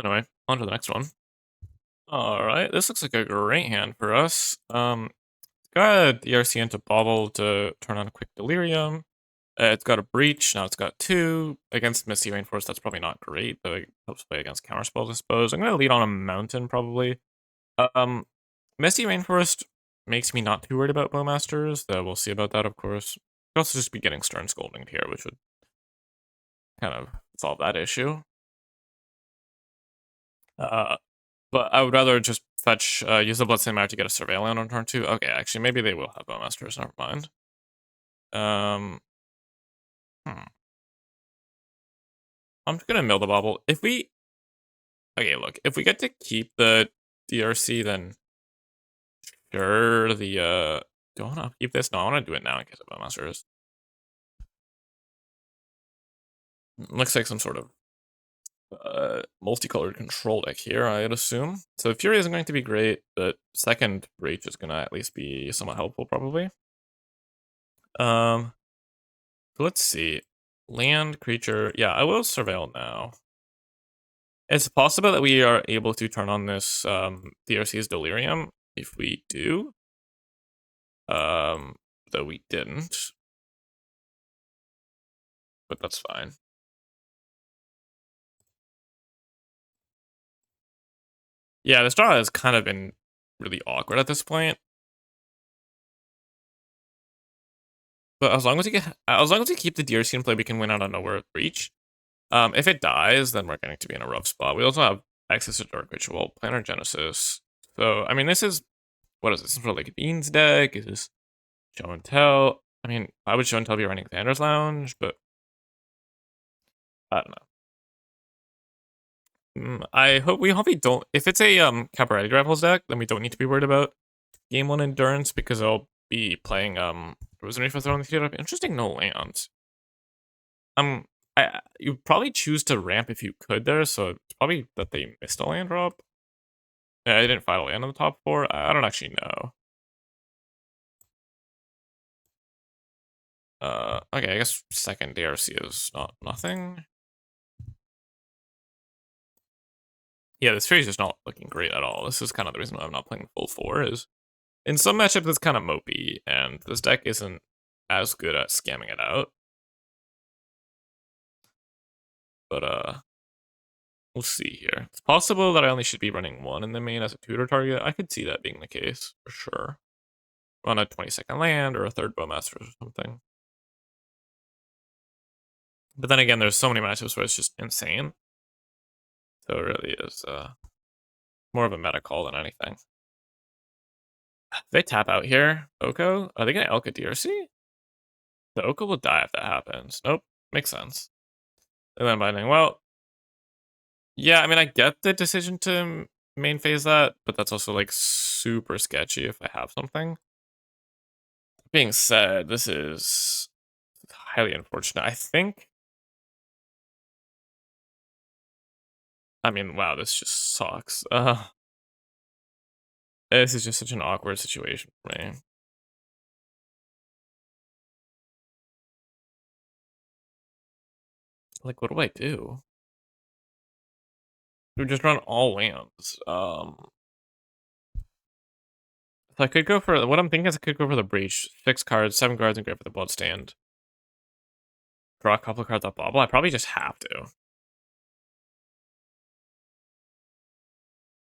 Anyway, on to the next one. All right, this looks like a great hand for us. Got a DRC into Bobble to turn on a quick Delirium. It's got a Breach, now it's got 2. Against Misty Rainforest, that's probably not great, though it helps play against counterspells, I suppose. I'm going to lead on a Mountain, probably. Um, Misty Rainforest makes me not too worried about Bowmasters, though we'll see about that, of course. Could also just be getting Stern Scolding here, which would kind of solve that issue. But I would rather just fetch, use the Bloodstained Mire to get a Surveillant on turn 2. Okay, actually, maybe they will have Bowmasters, never mind. I'm just gonna mill the Bobble. If we... Okay, look, if we get to keep the DRC, then... Sure, the, do I want to keep this? No, I want to do it now in case of Bowmasters. Looks like some sort of multicolored control deck here, I'd assume. So Fury isn't going to be great, but second Breach is gonna at least be somewhat helpful, probably. So let's see. Land, creature. Yeah, I will Surveil now. It's possible that we are able to turn on this DRC's Delirium. If we do. Though we didn't. But that's fine. Yeah, this draw has kind of been really awkward at this point. But as long as we keep the DRC in play, we can win out on Nowhere Breach. If it dies, then we're going to be in a rough spot. We also have access to Dark Ritual, Planar Genesis. So, I mean, this is... What is this? Some sort of like a Beans deck? Is this Show and Tell? I mean, I would Show and Tell be running Xander's Lounge, but... I don't know. I hope we don't... If it's a Cabaret Rivals deck, then we don't need to be worried about Game 1 Endurance, because I'll be playing Rosary for Throwing the Field Up. Interesting, no lands. You'd probably choose to ramp if you could there, so it's probably that they missed a land drop. Yeah, they didn't fight a land on the top 4. I don't actually know. Okay, I guess second DRC is not nothing. Yeah, this Fury's just not looking great at all. This is kind of the reason why I'm not playing full 4, is in some matchups it's kind of mopey, and this deck isn't as good at scamming it out. But, we'll see here. It's possible that I only should be running 1 in the main as a tutor target. I could see that being the case, for sure. Run a 22nd land or a 3rd Bowmasters or something. But then again, there's so many matchups where it's just insane. So it really is more of a meta call than anything. If they tap out here, Oko, are they going to Elka DRC? The Oko will die if that happens. Nope, makes sense. And then binding, well, yeah, I mean, I get the decision to main phase that, but that's also like super sketchy if I have something. That being said, this is highly unfortunate. I think... I mean, wow, this just sucks. This is just such an awkward situation for me. Like, what do I do? We just run all lands. So I could go for... What I'm thinking is I could go for the Breach. 6 cards, 7 cards, and go for the Bloodstained. Draw a couple of cards off Bobble. I probably just have to.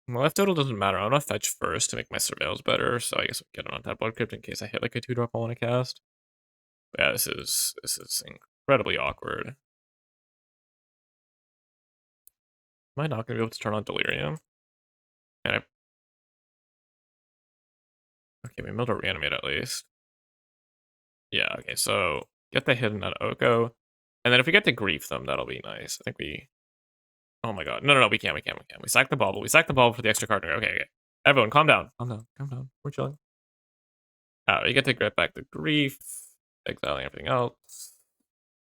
My left total doesn't matter. I'm gonna fetch first to make my surveils better, so I guess I'll get it on that Blood Crypt in case I hit like a 2-drop I want to cast. But yeah, this is incredibly awkward. Am I not gonna be able to turn on Delirium? Okay, we milled a Reanimate at least. Yeah, okay, so get the hidden at Oko. And then if we get to grief them, that'll be nice. I think we... Oh my god. No, we can't. We sack the Bobble. We sack the Bobble for the extra card. Okay. Everyone, calm down. Calm down. Calm down. We're chilling. You get to get back the grief, exiling everything else.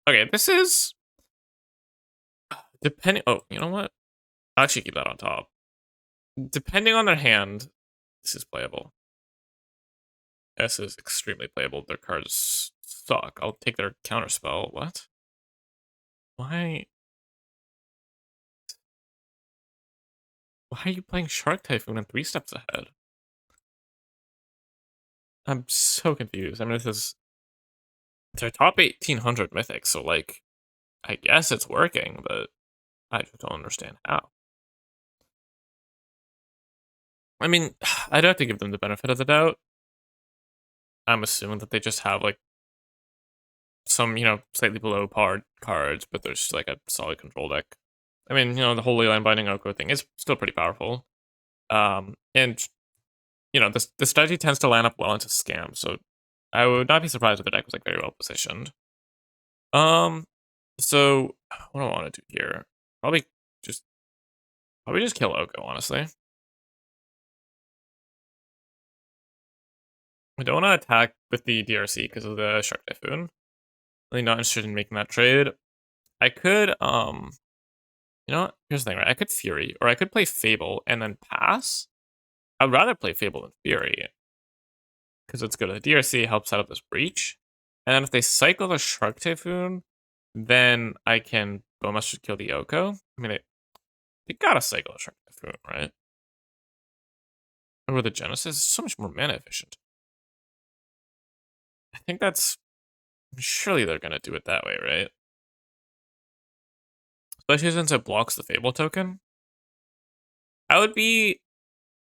Okay, this is depending. Oh, you know what? I'll actually keep that on top. Depending on their hand, this is playable. This is extremely playable. Their cards suck. I'll take their counterspell. What? Why? Why are you playing Shark Typhoon and 3 steps ahead? I'm so confused. I mean, this is their top 1800 mythic, so like, I guess it's working, but I just don't understand how. I mean, I'd have to give them the benefit of the doubt. I'm assuming that they just have like some, slightly below par cards, but there's like a solid control deck. I mean, the whole Leyline Binding Oko thing is still pretty powerful. And the strategy tends to land up well into scams, so I would not be surprised if the deck was like very well positioned. So what do I want to do here? Probably just kill Oko, honestly. I don't want to attack with the DRC because of the Shark Typhoon. Really not interested in making that trade. I could, here's the thing, right? I could Fury, or I could play Fable and then pass. I'd rather play Fable than Fury because it's good. The DRC helps out of this breach, and then if they cycle the Shark Typhoon, then I can Bowmaster kill the Oko. I mean, they gotta cycle the Shark Typhoon, right? Or the Genesis is so much more mana efficient. I think that's surely they're gonna do it that way, right? Especially since it blocks the Fable token. I would be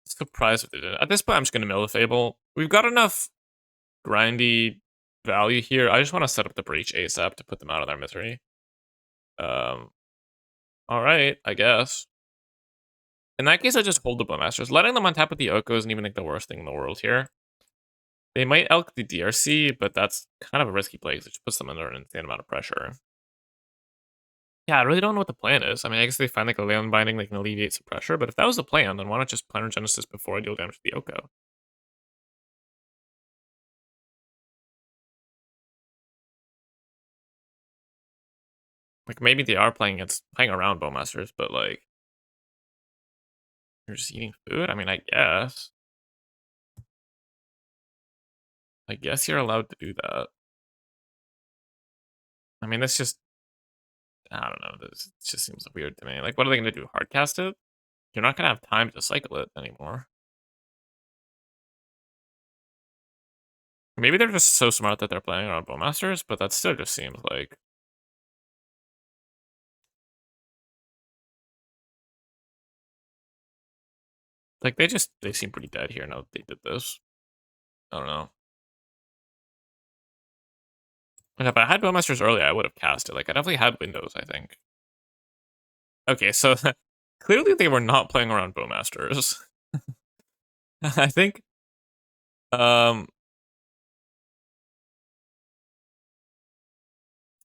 surprised if they did it. At this point, I'm just gonna mill the Fable. We've got enough grindy value here. I just want to set up the breach ASAP to put them out of their misery. Alright, I guess. In that case, I just hold the Bowmasters. Letting them untap with the Oko isn't even like the worst thing in the world here. They might elk the DRC, but that's kind of a risky play because it just puts them under an insane amount of pressure. Yeah, I really don't know what the plan is. I mean, I guess they find like a Leyline Binding, they can alleviate some pressure, but if that was the plan, then why not just Planar Genesis before I deal damage to the Oko? Like, maybe they are playing around Bowmasters, but like, you're just eating food? I mean, I guess. I guess you're allowed to do that. I mean, this just, I don't know, this just seems weird to me. Like, what are they going to do? Hardcast it? You're not going to have time to cycle it anymore. Maybe they're just so smart that they're playing around Bowmasters, but that still just seems like... Like, they seem pretty dead here now that they did this. I don't know. Like, if I had Bowmasters early, I would have cast it. Like, I definitely had windows, I think. Okay, so clearly they were not playing around Bowmasters. I think, I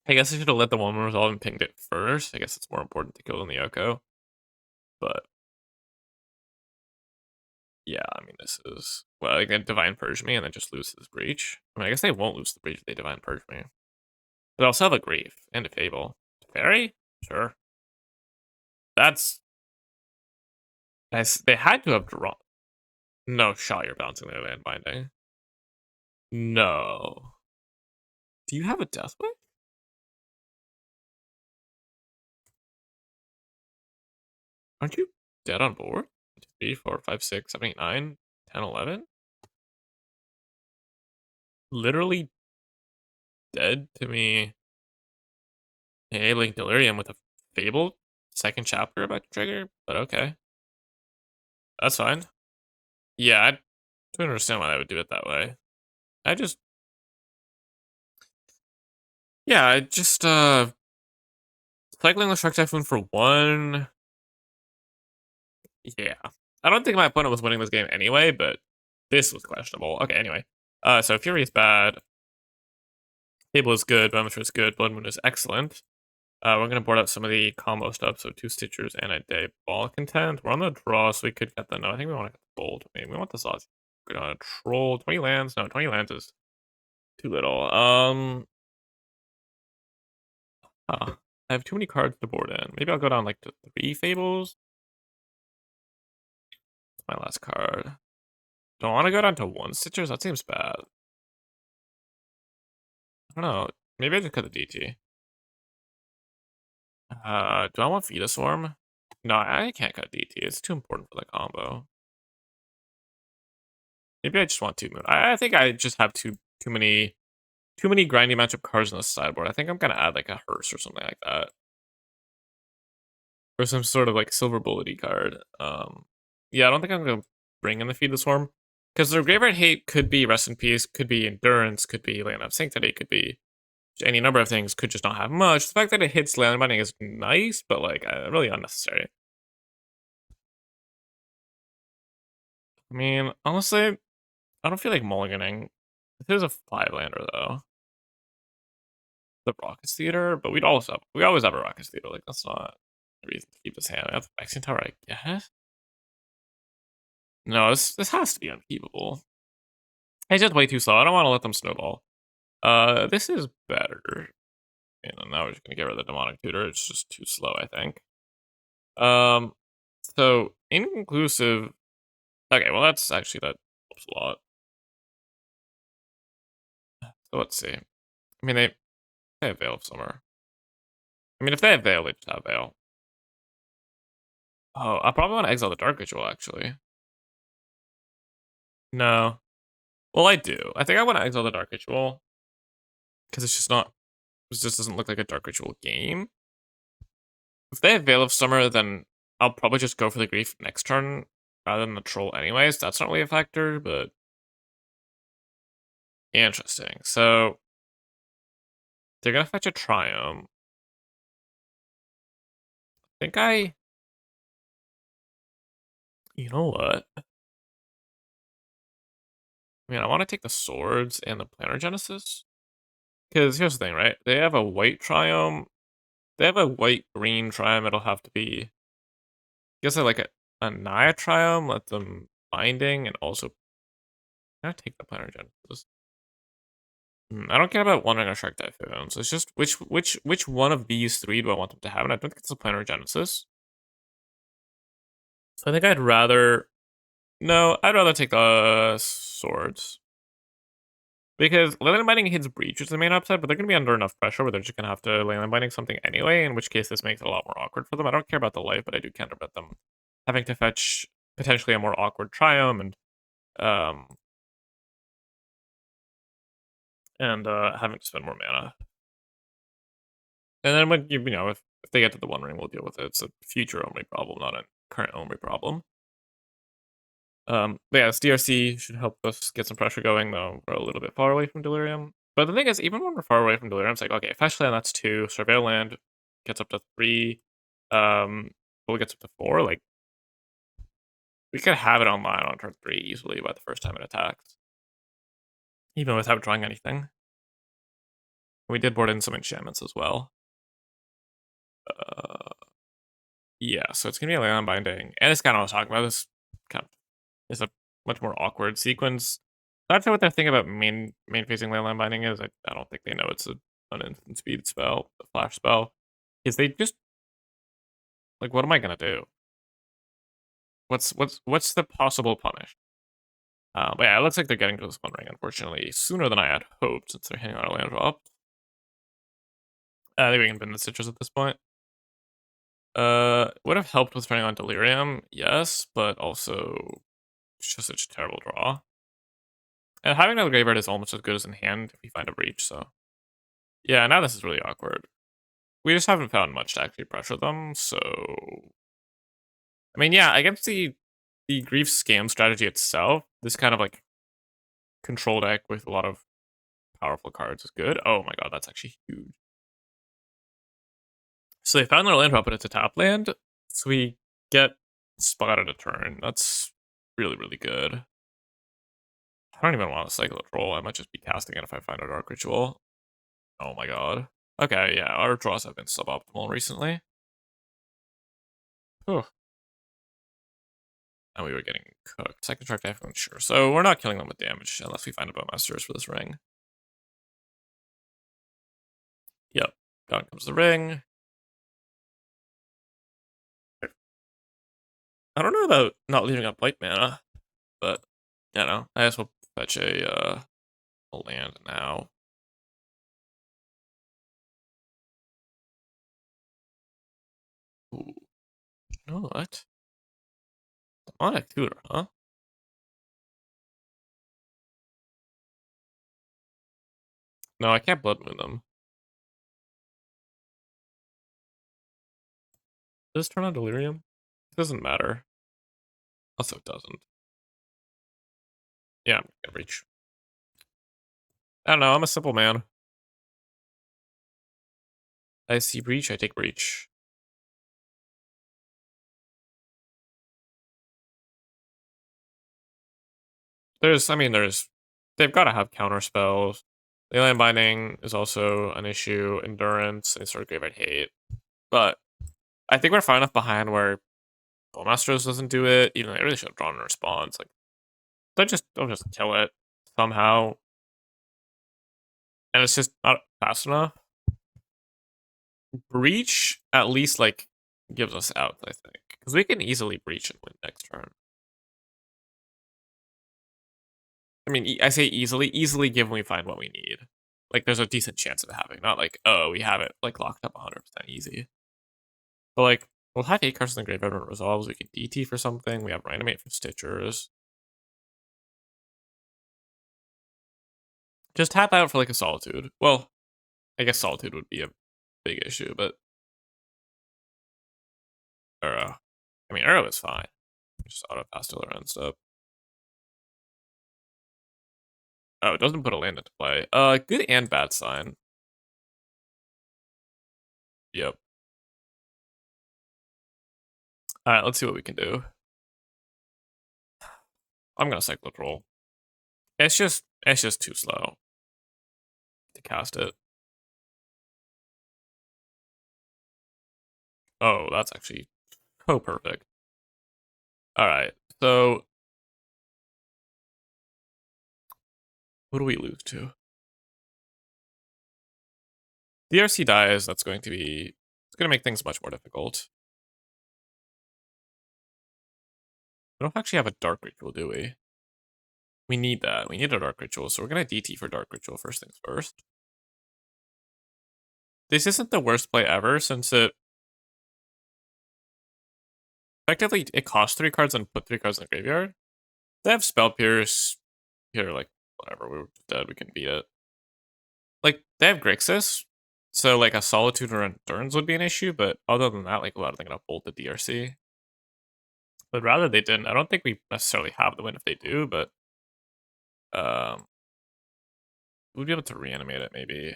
guess I should have let the one resolve and pinged it first. I guess it's more important to kill than the Oko. But yeah, I mean, this is, well, they can Divine Purge me and then just lose this breach. I mean, I guess they won't lose the breach if they Divine Purge me. But I also have a Grief and a Fable. Fairy? Sure. That's... They had to have drawn. No shot you're bouncing the Land Binding. No. Do you have a Deathwing? Aren't you dead on board? 1, 2, 3, 4, 5, 6, 7, 8, 9, 10, 11? Literally dead to me. Enabling Delirium with a Fable second chapter about to trigger, but okay. That's fine. Yeah, I don't understand why I would do it that way. I just... Yeah, I just, cycling the Shark Typhoon for 1... Yeah. I don't think my opponent was winning this game anyway, but this was questionable. Okay, anyway. So Fury is bad. Fable is good, Bowmaster is good, Blood Moon is excellent. We're gonna board out some of the combo stuff, so 2 Stitchers and a Diabolic Intent. We're on the draw, so we could get the... No, I think we want to get the trolled. I mean, we want the sauce. We're gonna troll 20 lands. No, 20 lands is too little. I have too many cards to board in. Maybe I'll go down like to 3 Fables. My last card. Don't want to go down to 1 Stitchers? That seems bad. I don't know. Maybe I just cut the DT. Do I want Fetus Swarm? No, I can't cut DT. It's too important for the combo. Maybe I just want 2 Moon. I think I just have too many grindy matchup cards on the sideboard. I think I'm gonna add like a Hearse or something like that. Or some sort of like silver bullety card. Yeah, I don't think I'm gonna bring in the Feed the Swarm. Because their Graveyard Hate could be Rest in Peace, could be Endurance, could be Land of Sanctity, could be any number of things, could just not have much. The fact that it hits Land Binding is nice, but like really unnecessary. I mean, honestly, I don't feel like mulliganing. This is a 5-lander though. The Rockets Theater, but we always have a Rockets Theater. Like that's not the reason to keep this hand. I have the Vexing Tower, I guess. No, this has to be unkeepable. It's just way too slow. I don't want to let them snowball. This is better. And now we're just gonna get rid of the Demonic Tutor. It's just too slow, I think. So inconclusive. Okay, well that helps a lot. So let's see. I mean they have Veil of Summer. I mean if they have Veil, they just have Veil. Oh, I probably want to exile the Dark Ritual actually. No. Well, I do. I think I want to exile the Dark Ritual. Because it's just not. It just doesn't look like a Dark Ritual game. If they have Veil of Summer, then I'll probably just go for the Grief next turn rather than the Troll anyways. That's not really a factor, but interesting. So they're gonna fetch a Triumph. You know what? I mean, I want to take the Swords and the Planar Genesis. Because here's the thing, right? They have a white Triumph. They have a white-green Triumph. It'll have to be. I guess I like a Naya Triumph, let them Binding, and also. I take the Planar Genesis. I don't care about wandering or Shark Typhoons. It's just which one of these 3 do I want them to have? And I don't think it's a Planar Genesis. So I think I'd rather. No, I'd rather take the Swords. Because Leyland Binding hits Breach, which is the main upside, but they're going to be under enough pressure where they're just going to have to Leyland Binding something anyway, in which case this makes it a lot more awkward for them. I don't care about the life, but I do care about them having to fetch potentially a more awkward Triumph and having to spend more mana. And then when if they get to the One Ring, we'll deal with it. It's a future only problem, not a current only problem. But yeah, this DRC should help us get some pressure going, though we're a little bit far away from Delirium. But the thing is, even when we're far away from Delirium, it's like, okay, Fetch Land, that's 2, Surveil Land gets up to 3, Bull gets up to 4, like, we could have it online on turn 3 easily by the first time it attacks. Even without drawing anything. We did board in some enchantments as well. Yeah, so it's gonna be a Leyland Binding. And it's kind of what I was talking about. This kind of is a much more awkward sequence. Not sure what their thing about main facing Leyland Binding is. I don't think they know it's an instant speed spell, a flash spell. Is they just like, what am I gonna do? What's the possible punish? But yeah, it looks like they're getting to this One Ring, unfortunately, sooner than I had hoped, since they're hitting on a land drop. I think we can bin the Citrus at this point. Would have helped with turning on Delirium, yes, but also it's just such a terrible draw. And having another Graveyard is almost as good as in hand if you find a Breach, so. Yeah, now this is really awkward. We just haven't found much to actually pressure them, so. I mean, yeah, against the Grief Scam strategy itself, this kind of like control deck with a lot of powerful cards is good. Oh my god, that's actually huge. So they found their land drop, but it's a tap land, so we get spotted a turn. That's really, really good. I don't even want to cycle a troll. I might just be casting it if I find a Dark Ritual. Oh my god. Okay, yeah, our draws have been suboptimal recently. Whew. And we were getting cooked. Second track definitely sure. So we're not killing them with damage unless we find a Bowmasters for this ring. Yep. Down comes the ring. I don't know about not leaving up white mana, but you know, I guess we'll fetch a land now. Ooh. You know what? Demonic Tutor, huh? No, I can't Blood Moon them. Does this turn on Delirium? It doesn't matter. Also, it doesn't. Yeah, I'm gonna reach. I don't know, I'm a simple man. I see Breach, I take Breach. They've got to have counter spells. Alien Binding is also an issue. Endurance and sort of Graveyard Hate. But I think we're far enough behind where Bowmasters doesn't do it, even though they really should have drawn a response. Like, they'll just kill it somehow. And it's just not fast enough. Breach at least like gives us out, I think. Because we can easily breach and win next turn. I mean, I say easily given we find what we need. Like, there's a decent chance of it happening. Not like, oh, we have it like locked up 100% easy. But like, we'll have 8 cards in the graveyard when it resolves. We can DT for something. We have Reanimate for Stitchers. Just tap out for like a Solitude. Well, I guess Solitude would be a big issue, but Arrow. I mean, Arrow is fine. Just auto pass till it ends up. Oh, it doesn't put a land into play. Good and bad sign. Yep. Alright, let's see what we can do. I'm gonna Cyclone Roll. It's just too slow to cast it. Oh, that's actually so perfect. Alright, so what do we lose to? DRC dies, it's gonna make things much more difficult. We don't actually have a Dark Ritual, do we? We need that. We need a Dark Ritual, so we're gonna DT for Dark Ritual first things first. This isn't the worst play ever, since it effectively it costs 3 cards and put 3 cards in the graveyard. They have Spell Pierce. Here, like, whatever, we were dead, we can beat it. Like, they have Grixis, so like a Solitude or Endurance would be an issue, but other than that, like, well, they're gonna bolt the DRC. But rather they didn't. I don't think we necessarily have the win if they do, but we'd be able to reanimate it maybe.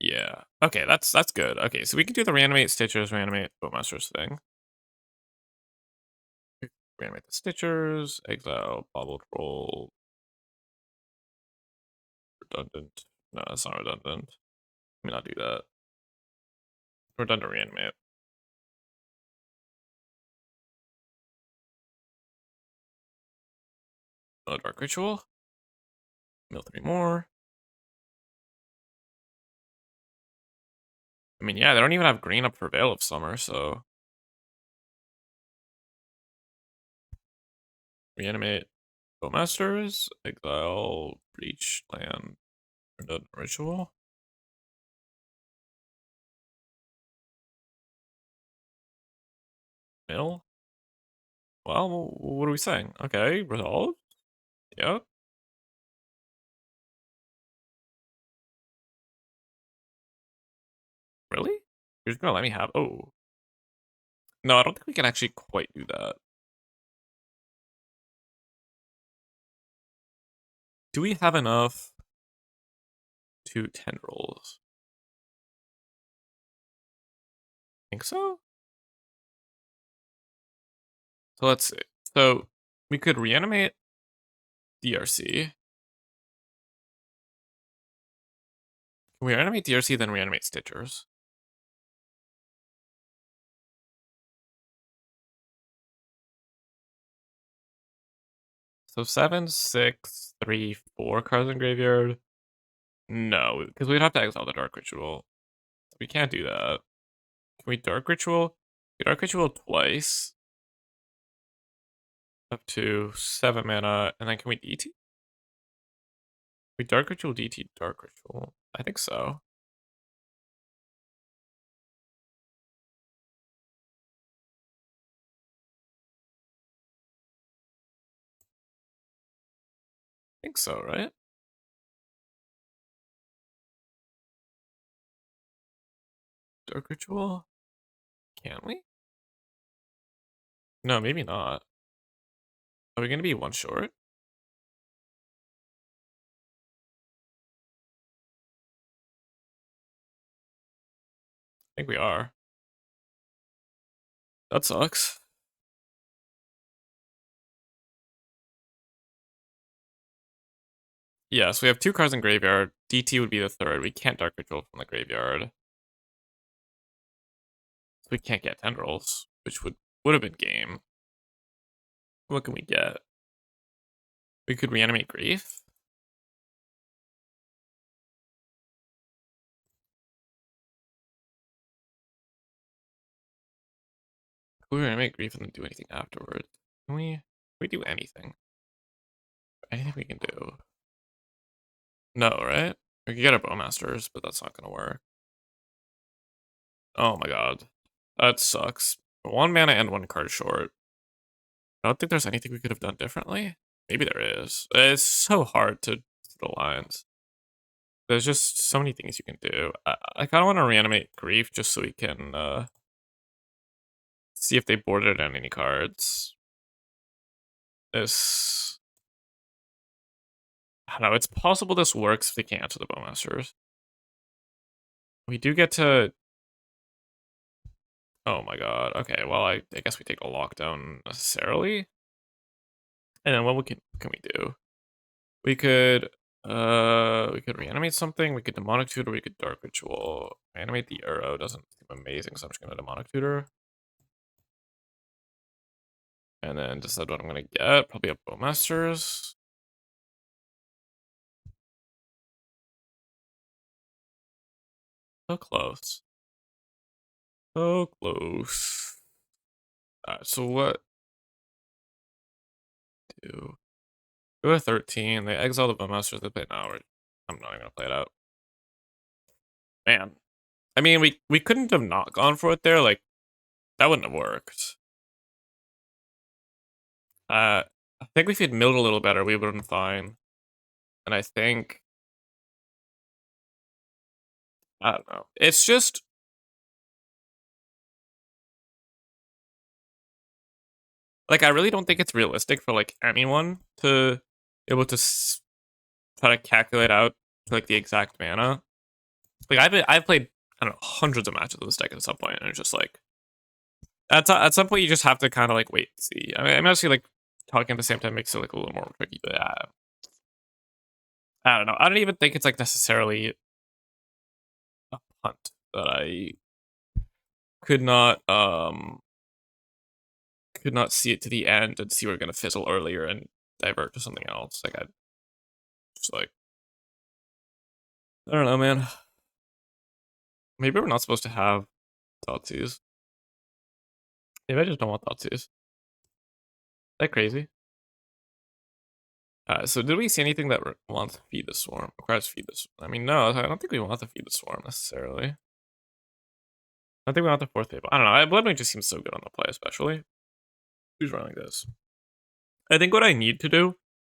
Yeah. Okay, that's good. Okay, so we can do the reanimate Stitchers, reanimate Bowmasters thing. Reanimate the Stitchers, exile, bobbled roll. Redundant. No, that's not redundant. Let me not do that. Redundant reanimate. Another Dark Ritual. Mill 3 more. I mean, yeah, they don't even have green up for Veil of Summer, so reanimate Bowmasters, exile, breach, land, redundant ritual. Mill? Well, what are we saying? Okay, resolve? Yep. Really? You're just gonna let me have... Oh. No, I don't think we can actually quite do that. Do we have enough to tendrils? Think so? So let's see. So we could reanimate DRC. Can we reanimate DRC, then reanimate Stitchers? So 7, 6, 3, 4 cards in graveyard. No, because we'd have to exile the Dark Ritual. We can't do that. Can we Dark Ritual? Dark Ritual twice. Up to 7 mana, and then can we DT? We Dark Ritual, DT, Dark Ritual. I think so. I think so, right? Dark Ritual? Can we? No, maybe not. Are we gonna be one short? I think we are. That sucks. Yeah, so we have 2 cards in graveyard. DT would be the third. We can't Dark Ritual from the graveyard. So we can't get Tendrils, which would have been game. What can we get? We could reanimate Grief. We reanimate Grief and then do anything afterwards. Can we do anything? Anything we can do? No, right? We could get our Bowmasters, but that's not gonna work. Oh my god. That sucks. 1 mana and 1 card short. I don't think there's anything we could have done differently. Maybe there is. It's so hard to the lines. There's just so many things you can do. I kind of want to reanimate Grief just so we can see if they boarded on any cards. This... I don't know, it's possible this works if they can't answer the Bowmasters. We do get to... Oh my god. Okay, well, I guess we take a lockdown necessarily. And then what can we do? We could reanimate something, we could Demonic Tutor, we could Dark Ritual. Reanimate the arrow doesn't seem amazing, so I'm just gonna Demonic Tutor. And then decide what I'm gonna get. Probably a Bowmasters. So close. So close. Alright, so what do? Go to 13. They exile the Bowmasters. They play now. I'm not even gonna play it out. Man. I mean, we couldn't have not gone for it there. Like, that wouldn't have worked. I think if we'd milled a little better, we would have been fine. And I think... I don't know. It's just... Like, I really don't think it's realistic for, like, anyone to be able to try to calculate out, like, the exact mana. Like, I've played, I don't know, hundreds of matches with this deck at some point, and it's just, like... At some point, you just have to kind of, like, wait and see. I mean, I'm actually, like, talking at the same time makes it, like, a little more tricky, but I don't know. I don't even think it's, like, necessarily a punt that I could not see it to the end and see we're gonna fizzle earlier and divert to something else. Like, I just, like... I don't know, man. Maybe we're not supposed to have Thoughtseize. Maybe I just don't want Thoughtseize. Is that crazy? So did we see anything that wants to feed the swarm? Requires feed the swarm. I mean, no, I don't think we want to feed the swarm necessarily. I think we want the fourth table. I don't know. Bloodwing just seems so good on the play, especially. Who's running this? I think what I need to do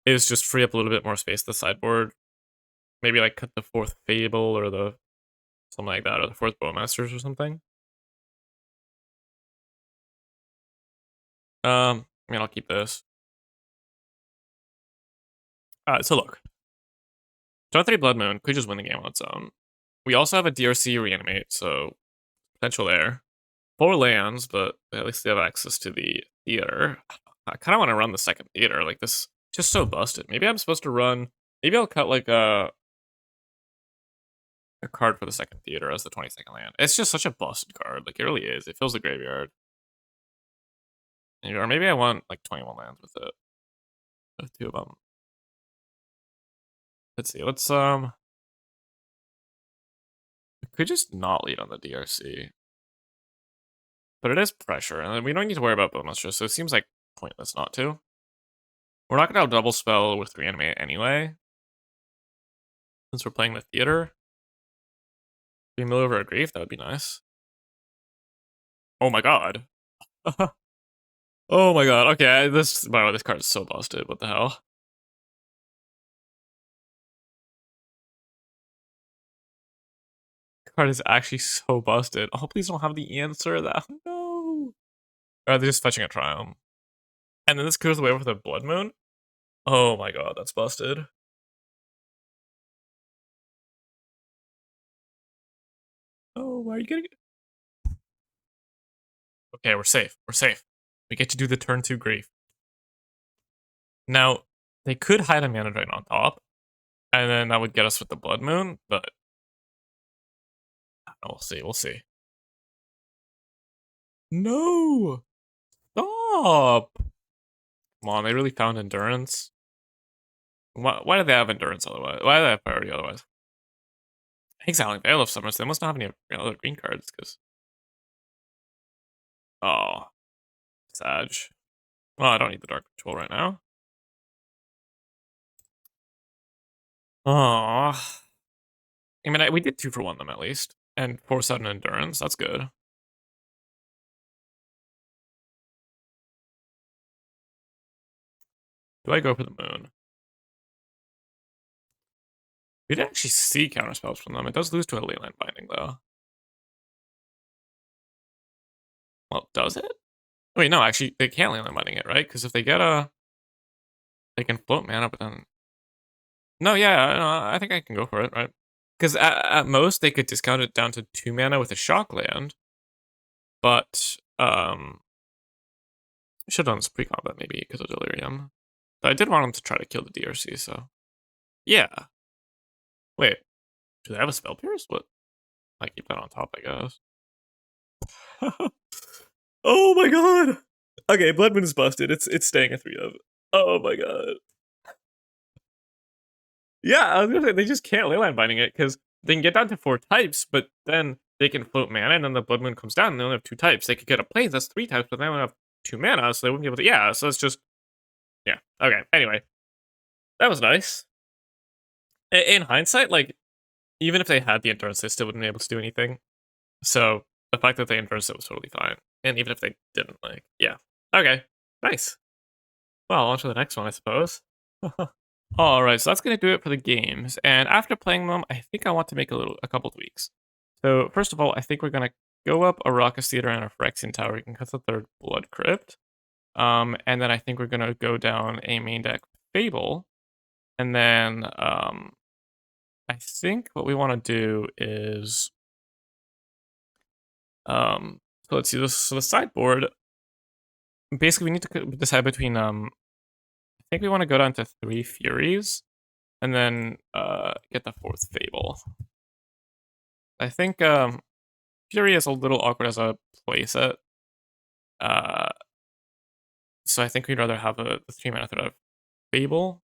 is just free up a little bit more space to the sideboard. Maybe like cut the fourth Fable or the something like that, or the fourth Bowmasters or something. I mean, I'll keep this. So look. Draw 3 Blood Moon could just win the game on its own. We also have a DRC reanimate, so potential there. 4 lands, but at least they have access to the theater. I kind of want to run the second theater. Like, this just so busted. Maybe I'm supposed to run... Maybe I'll cut, like, a card for the second theater as the 22nd land. It's just such a busted card. Like, it really is. It fills the graveyard. Or maybe I want, like, 21 lands with it. The two of them. Let's see. Let's we could just not lead on the DRC, but it is pressure, and we don't need to worry about bonus, so it seems like pointless not to. We're not gonna double spell with reanimate anyway, since we're playing the theater. If we mill over a grief, that would be nice. Oh my god. Oh my god. Okay, wow, this card is so busted. What the hell? Card is actually so busted. Oh, please don't have the answer. That no. Or are they just fetching a Triumph? And then this goes away with a Blood Moon? Oh my god, that's busted. Oh, are you getting it? Okay, we're safe. We're safe. We get to do the turn 2 grief. Now, they could hide a Mana Dragon on top, and then that would get us with the Blood Moon, but we'll see. We'll see. No! Stop! Come on, they really found endurance. Why do they have endurance otherwise? Why do they have priority otherwise? Exiling Veil of Summers, they must not have any other green cards, because... Oh. Sag. Well, I don't need the Dark Control right now. Oh. I mean, we did 2 for 1 them at least. And 4/7 endurance, that's good. Do I go for the moon? We didn't actually see counterspells from them. It does lose to a Leyline Binding, though. Well, does it? Wait, no, actually, they can't Leyline Binding it, right? Because if they get a... They can float mana, but then... No, yeah, no, I think I can go for it, right? Because at most, they could discount it down to 2 mana with a Shock Land. But, should have done this pre-combat, maybe, because of Delirium. But I did want them to try to kill the DRC, so... Yeah. Wait. Do they have a Spell Pierce? What? I keep that on top, I guess. Oh my god! Okay, Blood Moon is busted. It's staying a 3 of. Oh my god. Yeah, I was gonna say, they just can't Leyline Binding it, because they can get down to 4 types, but then they can float mana, and then the Blood Moon comes down, and they only have 2 types. They could get a Plains, that's 3 types, but they only have 2 mana, so they wouldn't be able to... Yeah, so it's just... Yeah, okay, anyway. That was nice. In hindsight, like, even if they had the endurance, they still wouldn't be able to do anything. So, the fact that they endurance it was totally fine. And even if they didn't, like, yeah. Okay, nice. Well, on to the next one, I suppose. Alright, so that's going to do it for the games. And after playing them, I think I want to make a couple tweaks. So, first of all, I think we're going to go up a Rakdos Theater and a Phyrexian Tower. We can cut the 3rd Blood Crypt. And then I think we're going to go down a main deck Fable. And then, I think what we want to do is... so let's see this. So the sideboard, basically we need to decide between, I think we want to go down to 3 Furies, and then, get the 4th Fable. I think, Fury is a little awkward as a playset. So I think we'd rather have the 3 mana threat of Fable.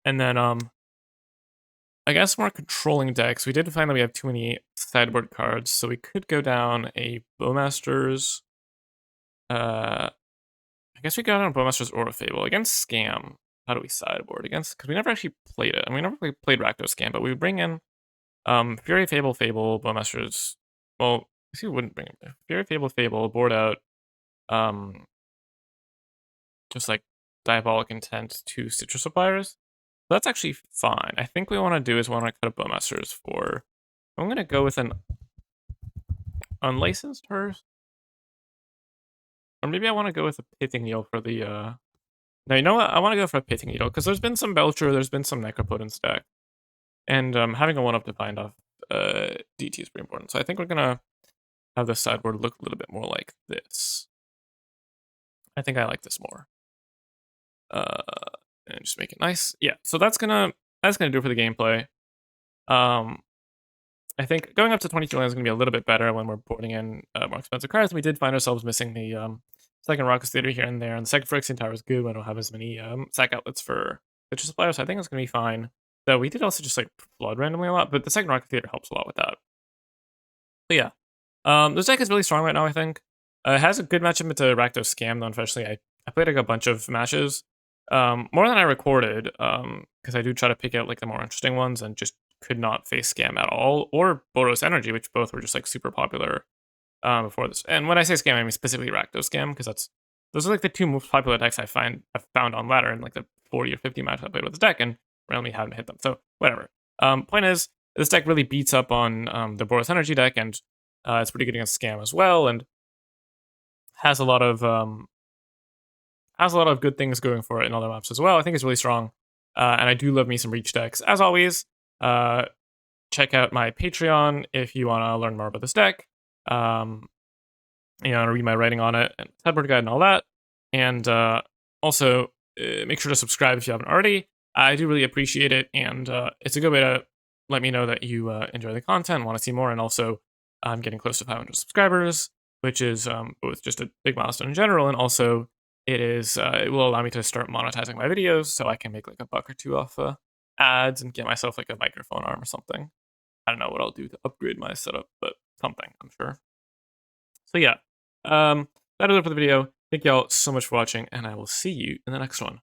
And then, I guess more controlling decks. We did find that we have too many sideboard cards, so we could go down a Bowmaster's. I guess we go down Bowmaster's or a Fable. Against Scam, how do we sideboard against? Because we never actually played it. And we never played Rakdos Scam, but we would bring in Fury, Fable, Bowmaster's. Well, I guess we wouldn't bring in Fury, Fable, board out. Just like Diabolic Intent to Citrus Suppliers. That's actually fine. I think what we want to do is we want to cut a Bowmasters for... I'm going to go with an Unlicensed Hearse. Or maybe I want to go with a Pithing Needle for the... No, you know what? I want to go for a Pithing Needle, because there's been some Belcher, there's been some Necropotence deck. And having a 1-up to bind off DT is pretty important. So I think we're going to have the sideboard look a little bit more like this. I think I like this more. And just make it nice. Yeah, so that's gonna do it for the gameplay. I think going up to 22 lands is gonna be a little bit better when we're boarding in more expensive cards. We did find ourselves missing the second Rakdos Theater here and there, and the second Phyrexian Tower is good. I don't have as many sack outlets for Citrus Supplier, so I think it's gonna be fine. Though we did also just like flood randomly a lot, but the second Rakdos Theater helps a lot with that. But yeah, this deck is really strong right now, I think. It has a good matchup into Rakdos Scam, though unfortunately I played like a bunch of matches. More than I recorded, because I do try to pick out like the more interesting ones and just could not face Scam at all, or Boros Energy, which both were just like super popular before this. And when I say Scam, I mean specifically Rakdos Scam, because those are like the two most popular decks I've found on ladder in like the 40 or 50 matches I played with this deck, and randomly haven't hit them. So whatever. Point is, this deck really beats up on the Boros Energy deck, and it's pretty good against Scam as well, and has a lot of good things going for it in other maps as well. I think it's really strong, and I do love me some Reach decks. As always, check out my Patreon if you want to learn more about this deck. Read my writing on it and sideboard guide and all that. And also, make sure to subscribe if you haven't already. I do really appreciate it, and it's a good way to let me know that you enjoy the content, want to see more, and also I'm getting close to 500 subscribers, which is both just a big milestone in general, and also it will allow me to start monetizing my videos, so I can make like a buck or two off ads and get myself like a microphone arm or something. I don't know what I'll do to upgrade my setup, but something, I'm sure. So yeah, that is it for the video. Thank y'all so much for watching, and I will see you in the next one.